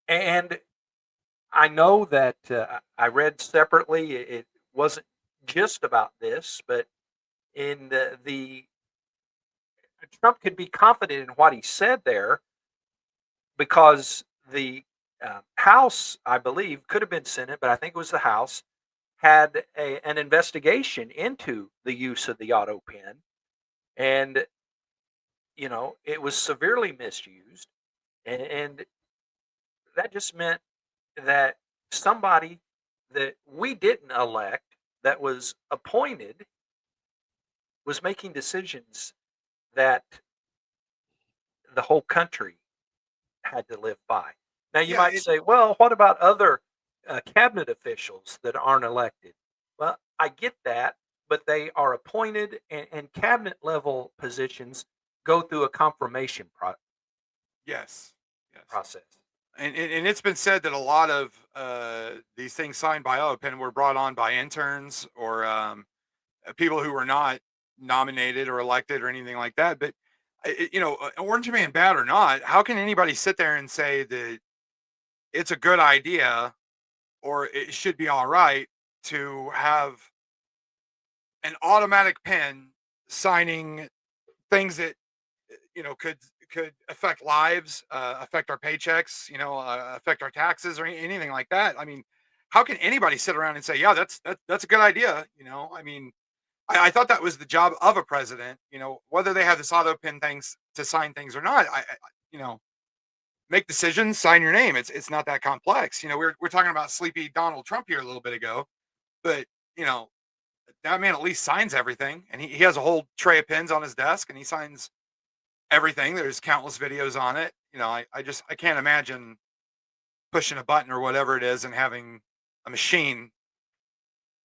Yeah. And I know that I read separately, it wasn't just about this, but in the Trump could be confident in what he said there because the House, I believe, could have been Senate, but I think it was the House, had an investigation into the use of the auto pen. And, you know, it was severely misused. And that just meant that somebody that we didn't elect, that was appointed, was making decisions that the whole country had to live by. Now, you might say, well, what about other cabinet officials that aren't elected? Well, I get that, but they are appointed, and cabinet level positions go through a confirmation Yes. process. And it's been said that a lot of these things signed by OPEN were brought on by interns or people who were not nominated or elected or anything like that. But, you know, Orange Man bad or not, how can anybody sit there and say that it's a good idea or it should be all right to have an automatic pen signing things that, you know, could affect lives, affect our paychecks, you know, affect our taxes or anything like that? I mean, how can anybody sit around and say, yeah, that's a good idea? You know, I mean, I thought that was the job of a president, you know, whether they have this auto pen things to sign things or not. You know, make decisions, sign your name. It's not that complex. You know, we're talking about sleepy Donald Trump here a little bit ago, but you know, that man at least signs everything, and he has a whole tray of pens on his desk, and he signs everything. There's countless videos on it. You know, I can't imagine pushing a button or whatever it is and having a machine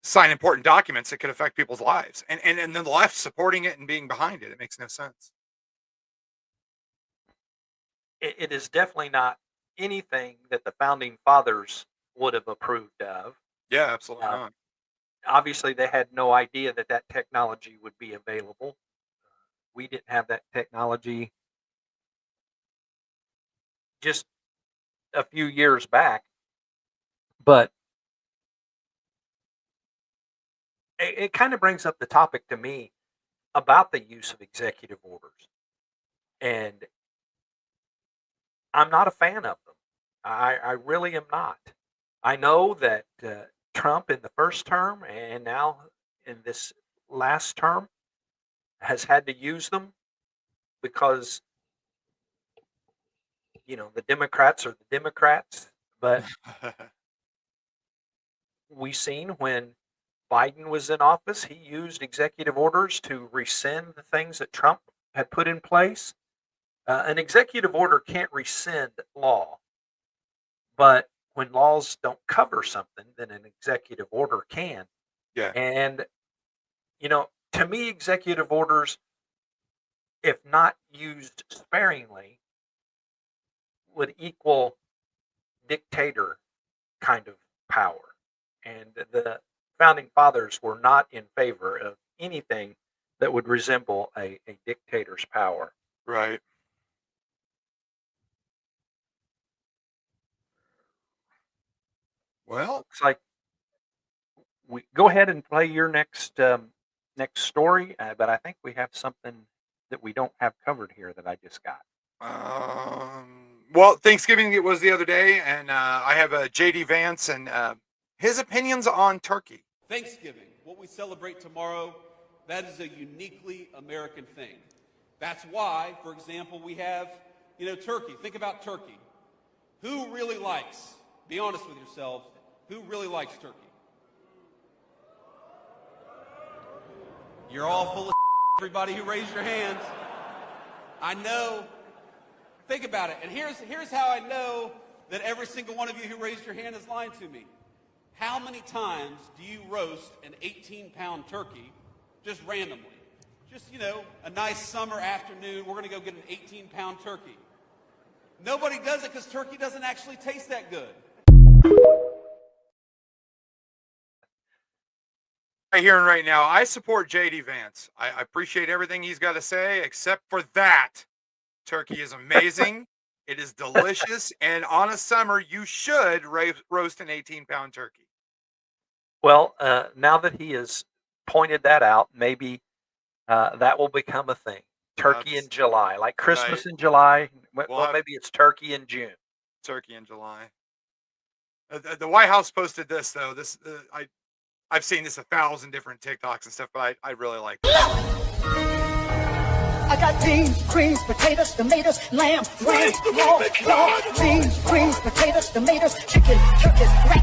sign important documents that could affect people's lives, and then the left supporting it and being behind it. It makes no sense. It is definitely not anything that the founding fathers would have approved of. Yeah, absolutely not. Obviously, they had no idea that that technology would be available. We didn't have that technology just a few years back. But it kind of brings up the topic to me about the use of executive orders. And I'm not a fan of them. I really am not. I know that Trump in the first term and now in this last term has had to use them because, you know, the Democrats are the Democrats. But we've seen when Biden was in office, he used executive orders to rescind the things that Trump had put in place. An executive order can't rescind law, but when laws don't cover something, then an executive order can. Yeah. And, you know, to me, executive orders, if not used sparingly, would equal dictator kind of power. And the founding fathers were not in favor of anything that would resemble a dictator's power. Right. Well, looks like we go ahead and play your next story, but I think we have something that we don't have covered here that I just got. Well, Thanksgiving it was the other day, and I have JD Vance and his opinions on turkey. Thanksgiving, what we celebrate tomorrow, that is a uniquely American thing. That's why, for example, we have, turkey. Think about turkey. Who really likes, be honest with yourselves, who really likes turkey? You're all full of everybody who raised your hands. I know. Think about it. And here's how I know that every single one of you who raised your hand is lying to me. How many times do you roast an 18-pound turkey just randomly? Just, a nice summer afternoon, we're going to go get an 18-pound turkey. Nobody does it because turkey doesn't actually taste that good. Right here and right now, I support JD Vance. I appreciate everything he's got to say, except for that. Turkey is amazing. It is delicious. And on a summer, you should roast an 18-pound turkey. Well, now that he has pointed that out, maybe that will become a thing. Turkey in July, like Christmas in July. Well, maybe it's turkey in June. Turkey in July. The White House posted this, though. I've seen this 1,000 different TikToks and stuff, but I really like it. I got beans, greens, potatoes, tomatoes, lamb, ram, raw, beans, greens, potatoes, tomatoes, chicken, turkeys, rat.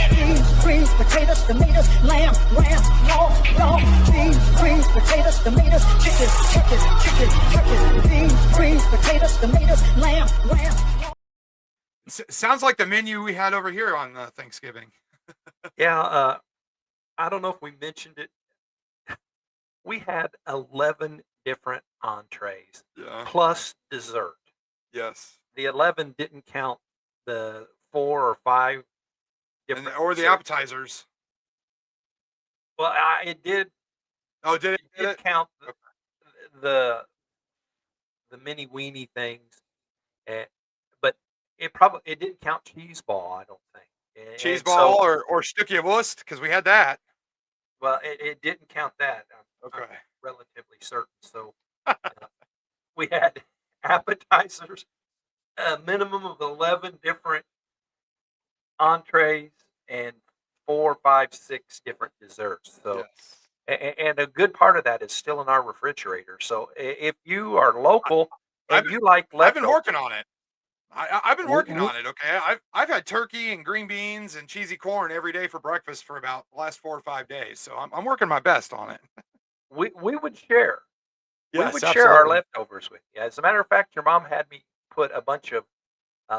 Beans, greens, potatoes, tomatoes, lamb, ram, raw, beans, greens, potatoes, tomatoes, chicken, turkeys, beans, greens, potatoes, tomatoes, lamb, ram. Sounds like the menu we had over here on Thanksgiving. Yeah, I don't know if we mentioned it. We had 11 different entrees plus dessert. Yes. The 11 didn't count the 4 or 5 different or the appetizers. Well, it did. Oh, did it? It did count the mini weenie things, but it didn't count cheese ball. I don't think cheese ball or Stücki of Wurst, because we had that. Well, it didn't count that. I'm relatively certain. So we had appetizers, a minimum of 11 different entrees, and 4, 5, 6 different desserts. So, and a good part of that is still in our refrigerator. So if you are local and you like leftovers, I've been working on it. I've been working on it. Okay, I've had turkey and green beans and cheesy corn every day for breakfast for about the last 4 or 5 days. So I'm working my best on it. We would share. Yes, we would share our leftovers with you. As a matter of fact, your mom had me put a bunch of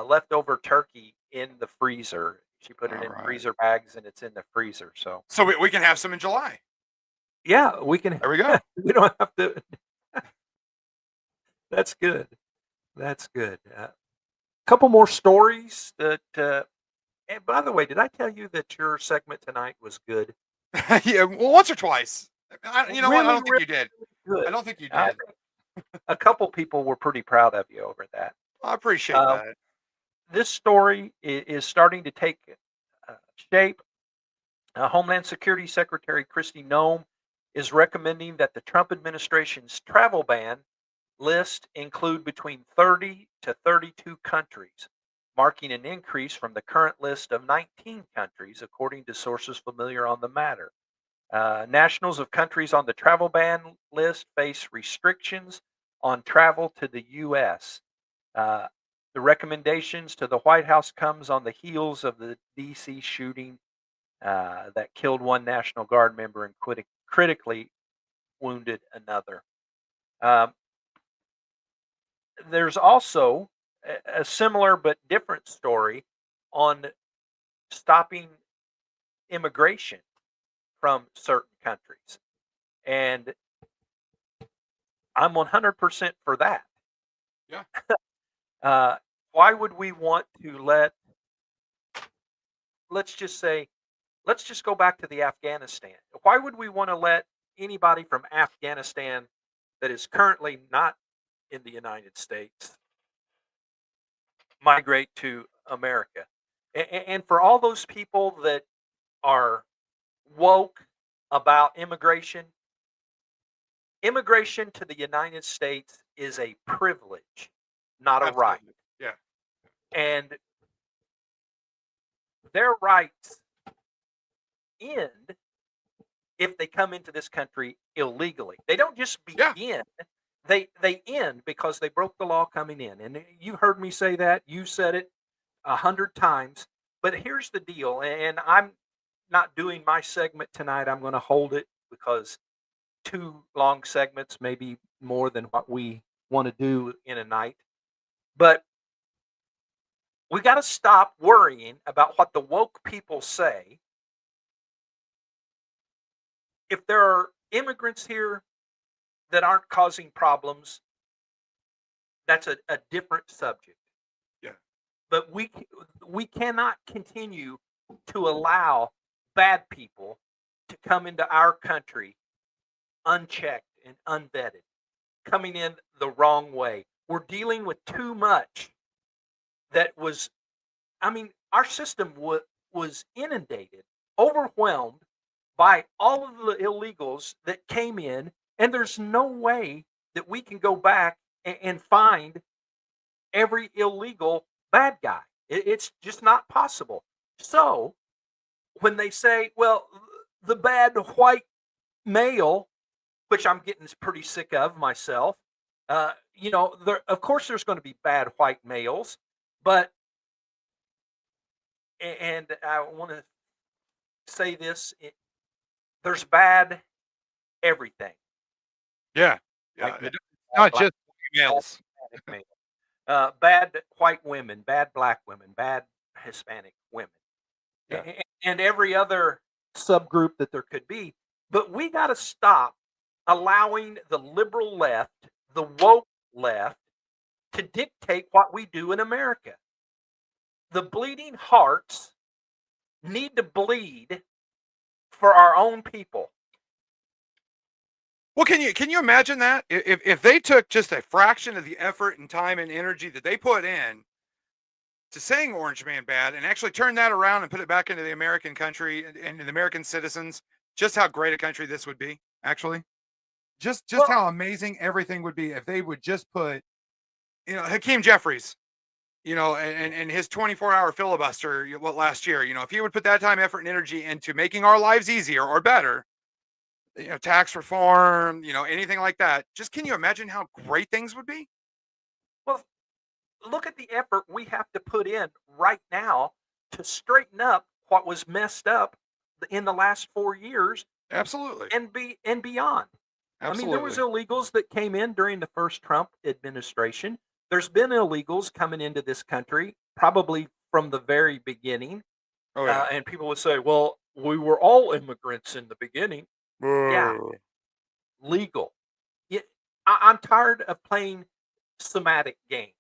leftover turkey in the freezer. She put it in freezer bags, and it's in the freezer. So we can have some in July. Yeah, we can. There we go. We don't have to. That's good. That's good. Couple more stories that. And by the way, did I tell you that your segment tonight was good? Yeah, well, once or twice. You know what? I don't think you did. Good. I don't think you did. A couple people were pretty proud of you over that. I appreciate that. This story is starting to take shape. Homeland Security Secretary Kristi Noem is recommending that the Trump administration's travel ban list include between 30 to 32 countries, marking an increase from the current list of 19 countries, according to sources familiar on the matter. Nationals of countries on the travel ban list face restrictions on travel to the U.S. The recommendations to the White House comes on the heels of the D.C. shooting that killed one National Guard member and critically wounded another. There's also a similar but different story on stopping immigration from certain countries. And I'm 100% for that. Yeah. Why would we want to let's just go back to the Afghanistan. Why would we want to let anybody from Afghanistan that is currently not in the United States migrate to America? And for all those people that are woke about immigration, immigration to the United States is a privilege, not a right. Absolutely. Yeah. And their rights end if they come into this country illegally. They don't just begin. They end because they broke the law coming in. And you heard me say that. You said it 100 times. But here's the deal, and I'm not doing my segment tonight. I'm going to hold it because 2 long segments, maybe more than what we want to do in a night. But we got to stop worrying about what the woke people say. If there are immigrants here that aren't causing problems, that's a different subject. Yeah. But we cannot continue to allow bad people to come into our country unchecked and unvetted, coming in the wrong way. We're dealing with too much that was, I mean, our system was inundated, overwhelmed by all of the illegals that came in, and there's no way that we can go back and find every illegal bad guy. It's just not possible. So when they say, well, the bad white male, which I'm getting pretty sick of myself, of course there's going to be bad white males, but, and I want to say this, there's bad everything. Yeah. Like It's not just males. Bad white women, bad black women, bad Hispanic women, and every other subgroup that there could be. But we got to stop allowing the liberal left, the woke left, to dictate what we do in America. The bleeding hearts need to bleed for our own people. Well, can you imagine that? If they took just a fraction of the effort and time and energy that they put in to saying Orange Man bad and actually turn that around and put it back into the American country and the American citizens, just how great a country this would be, actually. Just how amazing everything would be if they would just put, Hakeem Jeffries, and his 24-hour filibuster last year, if he would put that time, effort, and energy into making our lives easier or better, tax reform, anything like that. Just can you imagine how great things would be? Well, look at the effort we have to put in right now to straighten up what was messed up in the last 4 years. Absolutely. And beyond. Absolutely. I mean, there was illegals that came in during the first Trump administration. There's been illegals coming into this country, probably from the very beginning. Oh, yeah. And people would say, well, we were all immigrants in the beginning. Yeah. Legal. I'm tired of playing semantic games.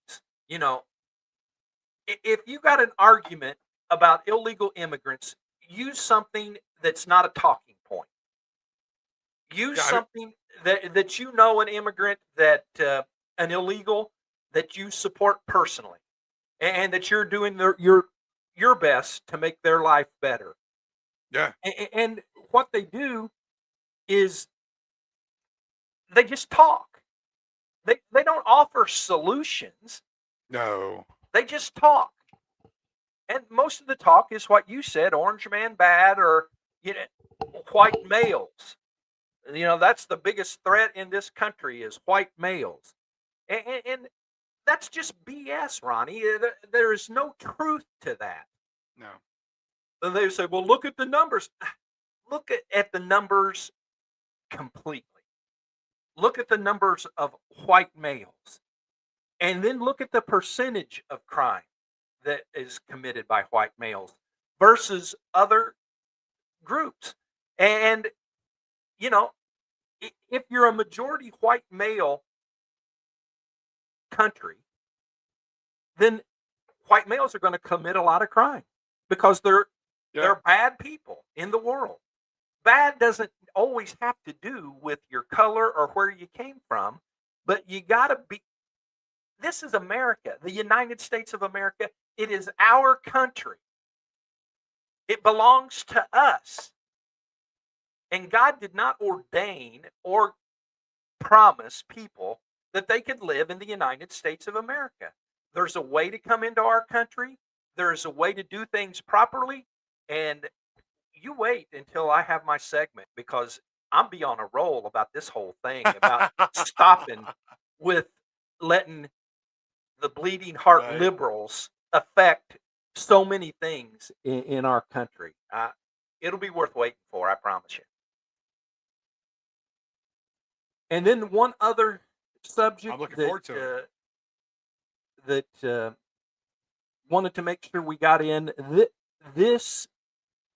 If you got an argument about illegal immigrants, use something that's not a talking point. Use something that an immigrant, that an illegal that you support personally, and that you're doing your best to make their life better. Yeah. And what they do is they just talk. They don't offer solutions. No. They just talk. And most of the talk is what you said, Orange Man bad, or white males. That's the biggest threat in this country is white males. And that's just BS, Ronnie. There is no truth to that. No. And they say, well, look at the numbers. Look at the numbers completely. Look at the numbers of white males. And then look at the percentage of crime that is committed by white males versus other groups. And, if you're a majority white male country, then white males are going to commit a lot of crime because they're bad people in the world. Bad doesn't always have to do with your color or where you came from, but you got to be. This is America, the United States of America. It is our country. It belongs to us. And God did not ordain or promise people that they could live in the United States of America. There's a way to come into our country. There's a way to do things properly. And you wait until I have my segment, because I'm be on a roll about this whole thing, about stopping with letting the bleeding heart Right. liberals affect so many things in our country. It'll be worth waiting for, I promise you. And then one other subject I'm looking forward to it. That wanted to make sure we got in. This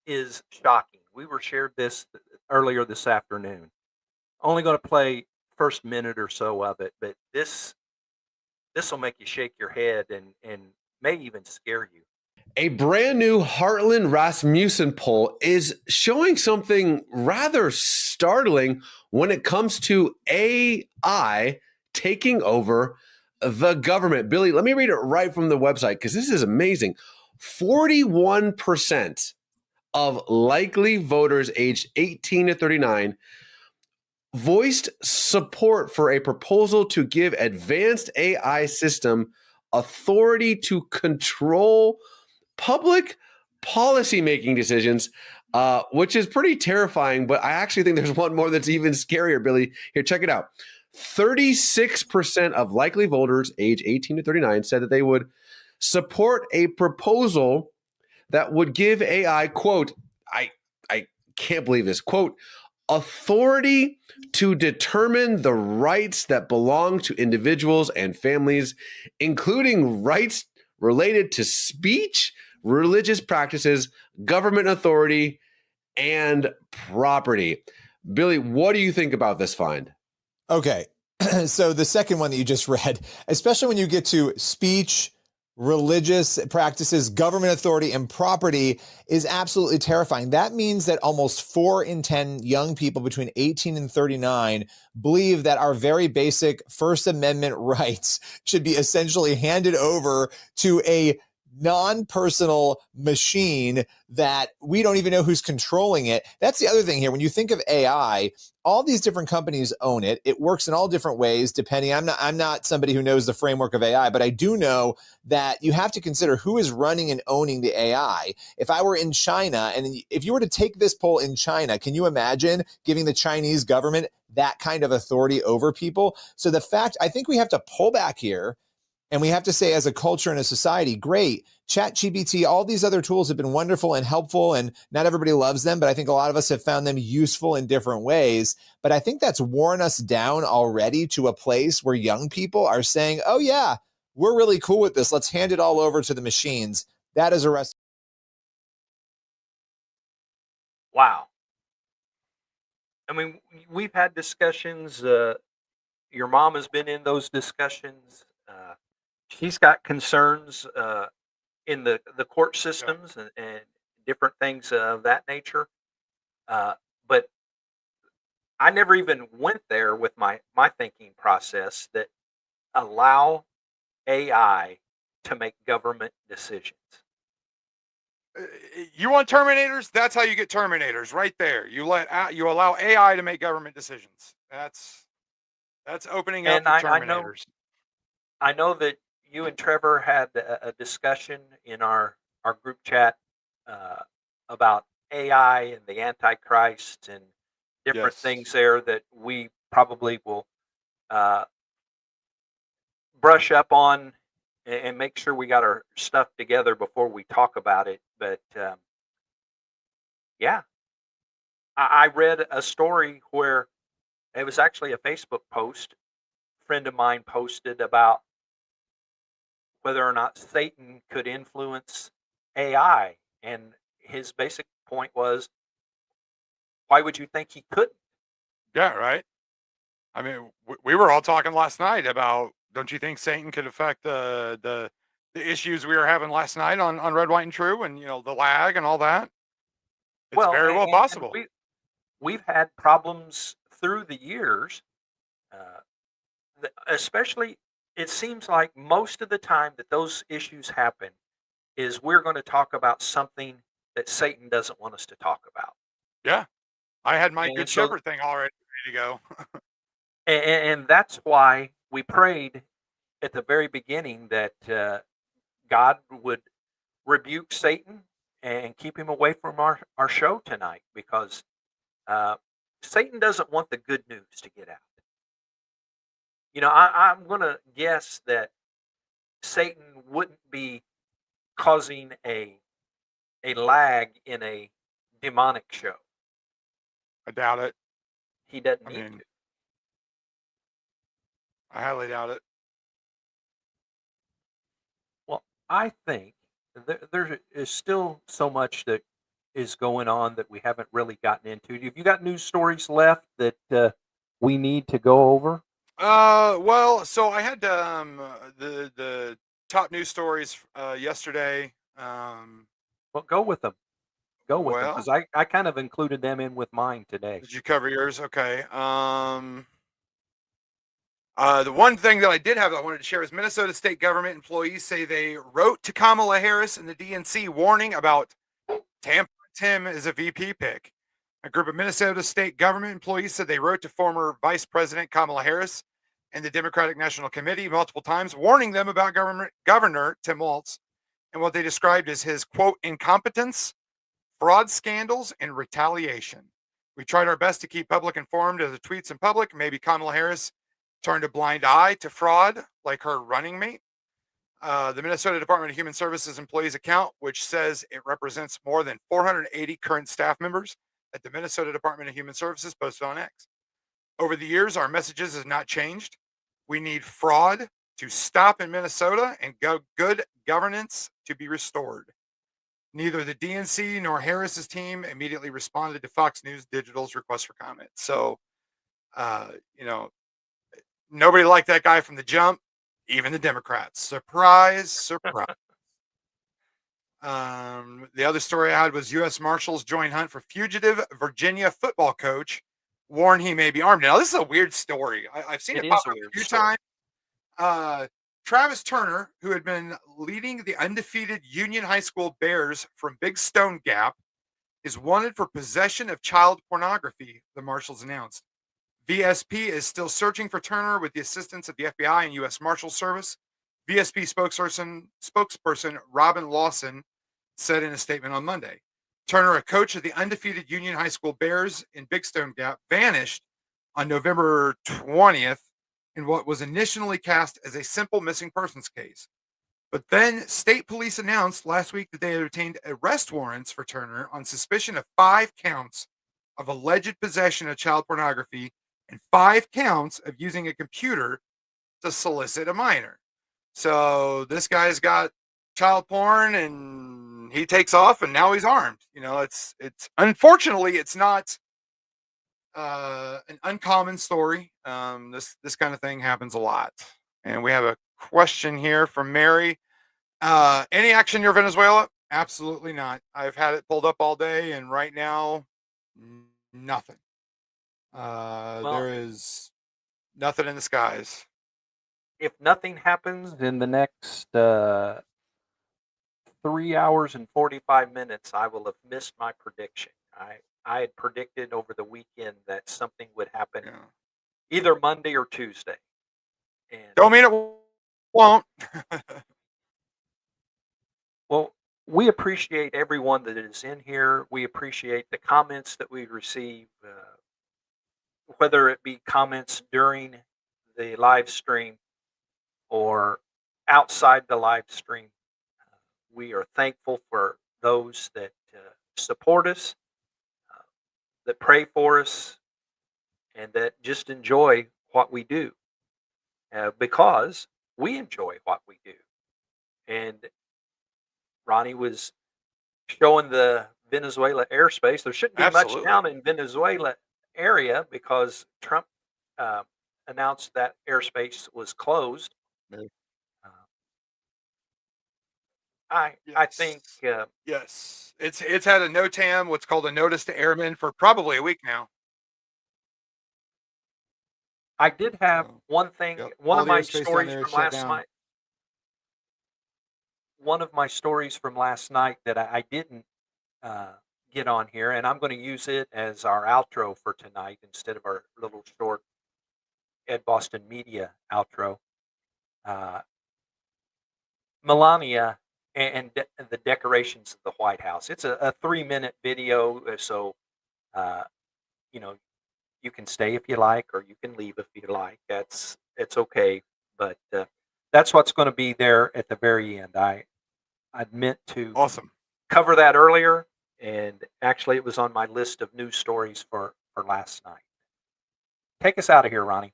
is shocking. We were shared this earlier this afternoon. Only going to play first minute or so of it, but this will make you shake your head and may even scare you. A brand new Heartland Rasmussen poll is showing something rather startling when it comes to AI taking over the government. Billy, let me read it right from the website because this is amazing. 41% of likely voters aged 18 to 39 voiced support for a proposal to give advanced AI system authority to control public policy-making decisions, which is pretty terrifying. But I actually think there's one more that's even scarier, Billy. Here, check it out. 36% of likely voters age 18 to 39 said that they would support a proposal that would give AI, quote, I can't believe this, quote, authority to determine the rights that belong to individuals and families, including rights related to speech, religious practices, government authority, and property. Billy, what do you think about this find? Okay. So the second one that you just read, especially when you get to speech, religious practices, government authority, and property, is absolutely terrifying. That means that almost 4 in 10 young people between 18 and 39 believe that our very basic First Amendment rights should be essentially handed over to a non-personal machine that we don't even know who's controlling it. That's the other thing here. When you think of AI, all these different companies own it. It works in all different ways depending. I'm not somebody who knows the framework of AI, but I do know that you have to consider who is running and owning the AI. If I were in China, and if you were to take this poll in China, can you imagine giving the Chinese government that kind of authority over people? So the fact, I think we have to pull back here. And we have to say, as a culture and a society, great, ChatGPT, all these other tools have been wonderful and helpful, and not everybody loves them, but I think a lot of us have found them useful in different ways. But I think that's worn us down already to a place where young people are saying, oh yeah, we're really cool with this. Let's hand it all over to the machines. That is a rest. Wow. I mean, we've had discussions. Your mom has been in those discussions. She's got concerns in the court systems and different things of that nature. But I never even went there with my thinking process that allow AI to make government decisions. You want Terminators? That's how you get Terminators, right there. You allow AI to make government decisions. That's opening up for Terminators. I know that you and Trevor had a discussion in our group chat about AI and the Antichrist and different things there that we probably will brush up on and make sure we got our stuff together before we talk about it. But yeah, I read a story where it was actually a Facebook post. A friend of mine posted about whether or not Satan could influence AI. And his basic point was, why would you think he couldn't? Yeah, right. I mean, we were all talking last night about, don't you think Satan could affect the issues we were having last night on Red, White, and True, and the lag and all that? It's very well possible. We've had problems through the years, especially. It seems like most of the time that those issues happen is we're going to talk about something that Satan doesn't want us to talk about. Yeah. I had my And Good so- Shepherd thing already ready to go. And that's why we prayed at the very beginning that God would rebuke Satan and keep him away from our show tonight, because Satan doesn't want the good news to get out. You know, I'm going to guess that Satan wouldn't be causing a lag in a demonic show. I doubt it. He doesn't I need mean, to. I highly doubt it. Well, I think there is still so much that is going on that we haven't really gotten into. Have you got news stories left that we need to go over? Well, so I had the top news stories yesterday. Well, go with them. Go with them, Well, because I kind of included them in with mine today. did you cover yours? Okay. The one thing that I did have that I wanted to share is Minnesota state government employees say they wrote to Kamala Harris and the DNC warning about tampering Tim as a VP pick. A group of Minnesota state government employees said they wrote to former Vice President Kamala Harris and the Democratic National Committee multiple times, warning them about Governor Tim Walz and what they described as his, quote, incompetence, fraud scandals, and retaliation. We tried our best to keep public informed of the tweets in public. Maybe Kamala Harris turned a blind eye to fraud like her running mate. The Minnesota Department of Human Services employees account, which says it represents more than 480 current staff members at the Minnesota Department of Human Services, posted on X. Over the years, our messages have not changed. We need fraud to stop in Minnesota and good governance to be restored. Neither the DNC nor Harris's team immediately responded to Fox News Digital's request for comment. So, nobody liked that guy from the jump, even the Democrats. Surprise, surprise. The other story I had was U.S. Marshals join hunt for fugitive Virginia football coach, warn he may be armed. Now, this is a weird story. I've seen it pop up a few times. Travis Turner, who had been leading the undefeated Union High School Bears from Big Stone Gap, is wanted for possession of child pornography, the Marshals announced. VSP is still searching for Turner with the assistance of the FBI and U.S. Marshals Service. VSP spokesperson Robin Lawson said in a statement on Monday. Turner, a coach of the undefeated Union High School Bears in Big Stone Gap, vanished on November 20th in what was initially cast as a simple missing persons case. But then state police announced last week that they had obtained arrest warrants for Turner on suspicion of 5 counts of alleged possession of child pornography and 5 counts of using a computer to solicit a minor. So this guy's got child porn and he takes off and now he's armed. You know, it's unfortunately it's not an uncommon story. This kind of thing happens a lot. And we have a question here from Mary. Any action near Venezuela? Absolutely not. I've had it pulled up all day and right now nothing. There is nothing in the skies. If nothing happens in the next 3 hours and 45 minutes, I will have missed my prediction. I had predicted over the weekend that something would happen either Monday or Tuesday. And don't mean it won't. Well, we appreciate everyone that is in here. We appreciate the comments that we receive, whether it be comments during the live stream or outside the live stream. We are thankful for those that support us, that pray for us, and that just enjoy what we do, because we enjoy what we do. And Ronnie was showing the Venezuela airspace. There shouldn't be much down in Venezuela area because Trump announced that airspace was closed. I think yes, it's had a NOTAM, what's called a notice to airmen, for probably a week now. I did have one thing. One of my stories from last night. One of my stories from last night that I didn't get on here, and I'm going to use it as our outro for tonight instead of our little short Ed Boston Media outro. Melania and the decorations of the White House. It's a 3-minute video, so you know, you can stay if you like, or you can leave if you like. It's okay, but that's what's going to be there at the very end. I meant to Awesome. cover that earlier, and actually, it was on my list of news stories for last night. Take us out of here, Ronnie.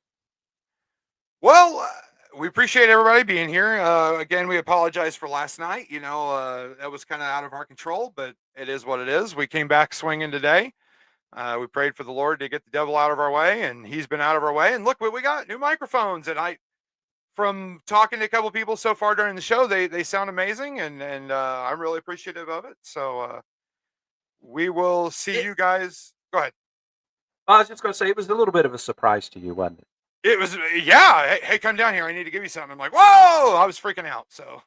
Well, we appreciate everybody being here. Again, we apologize for last night. That was kind of out of our control, but it is what it is. We came back swinging today. We prayed for the Lord to get the devil out of our way, and he's been out of our way. And look what we got, new microphones. And from talking to a couple of people so far during the show, they sound amazing, and I'm really appreciative of it. So we will see you guys. Go ahead. I was just going to say, it was a little bit of a surprise to you, wasn't it? It was, yeah. Hey, come down here. I need to give you something. I'm like, whoa! I was freaking out. So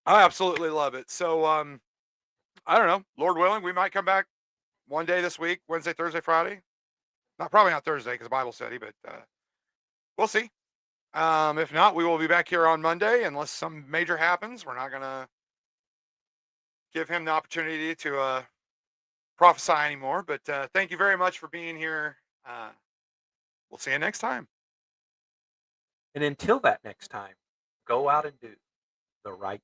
I absolutely love it. So I don't know. Lord willing, we might come back one day this week, Wednesday, Thursday, Friday. Probably not Thursday because Bible study, but we'll see. If not, we will be back here on Monday unless some major happens. We're not gonna give him the opportunity to prophesy anymore. But thank you very much for being here. We'll see you next time. And until that next time, go out and do the right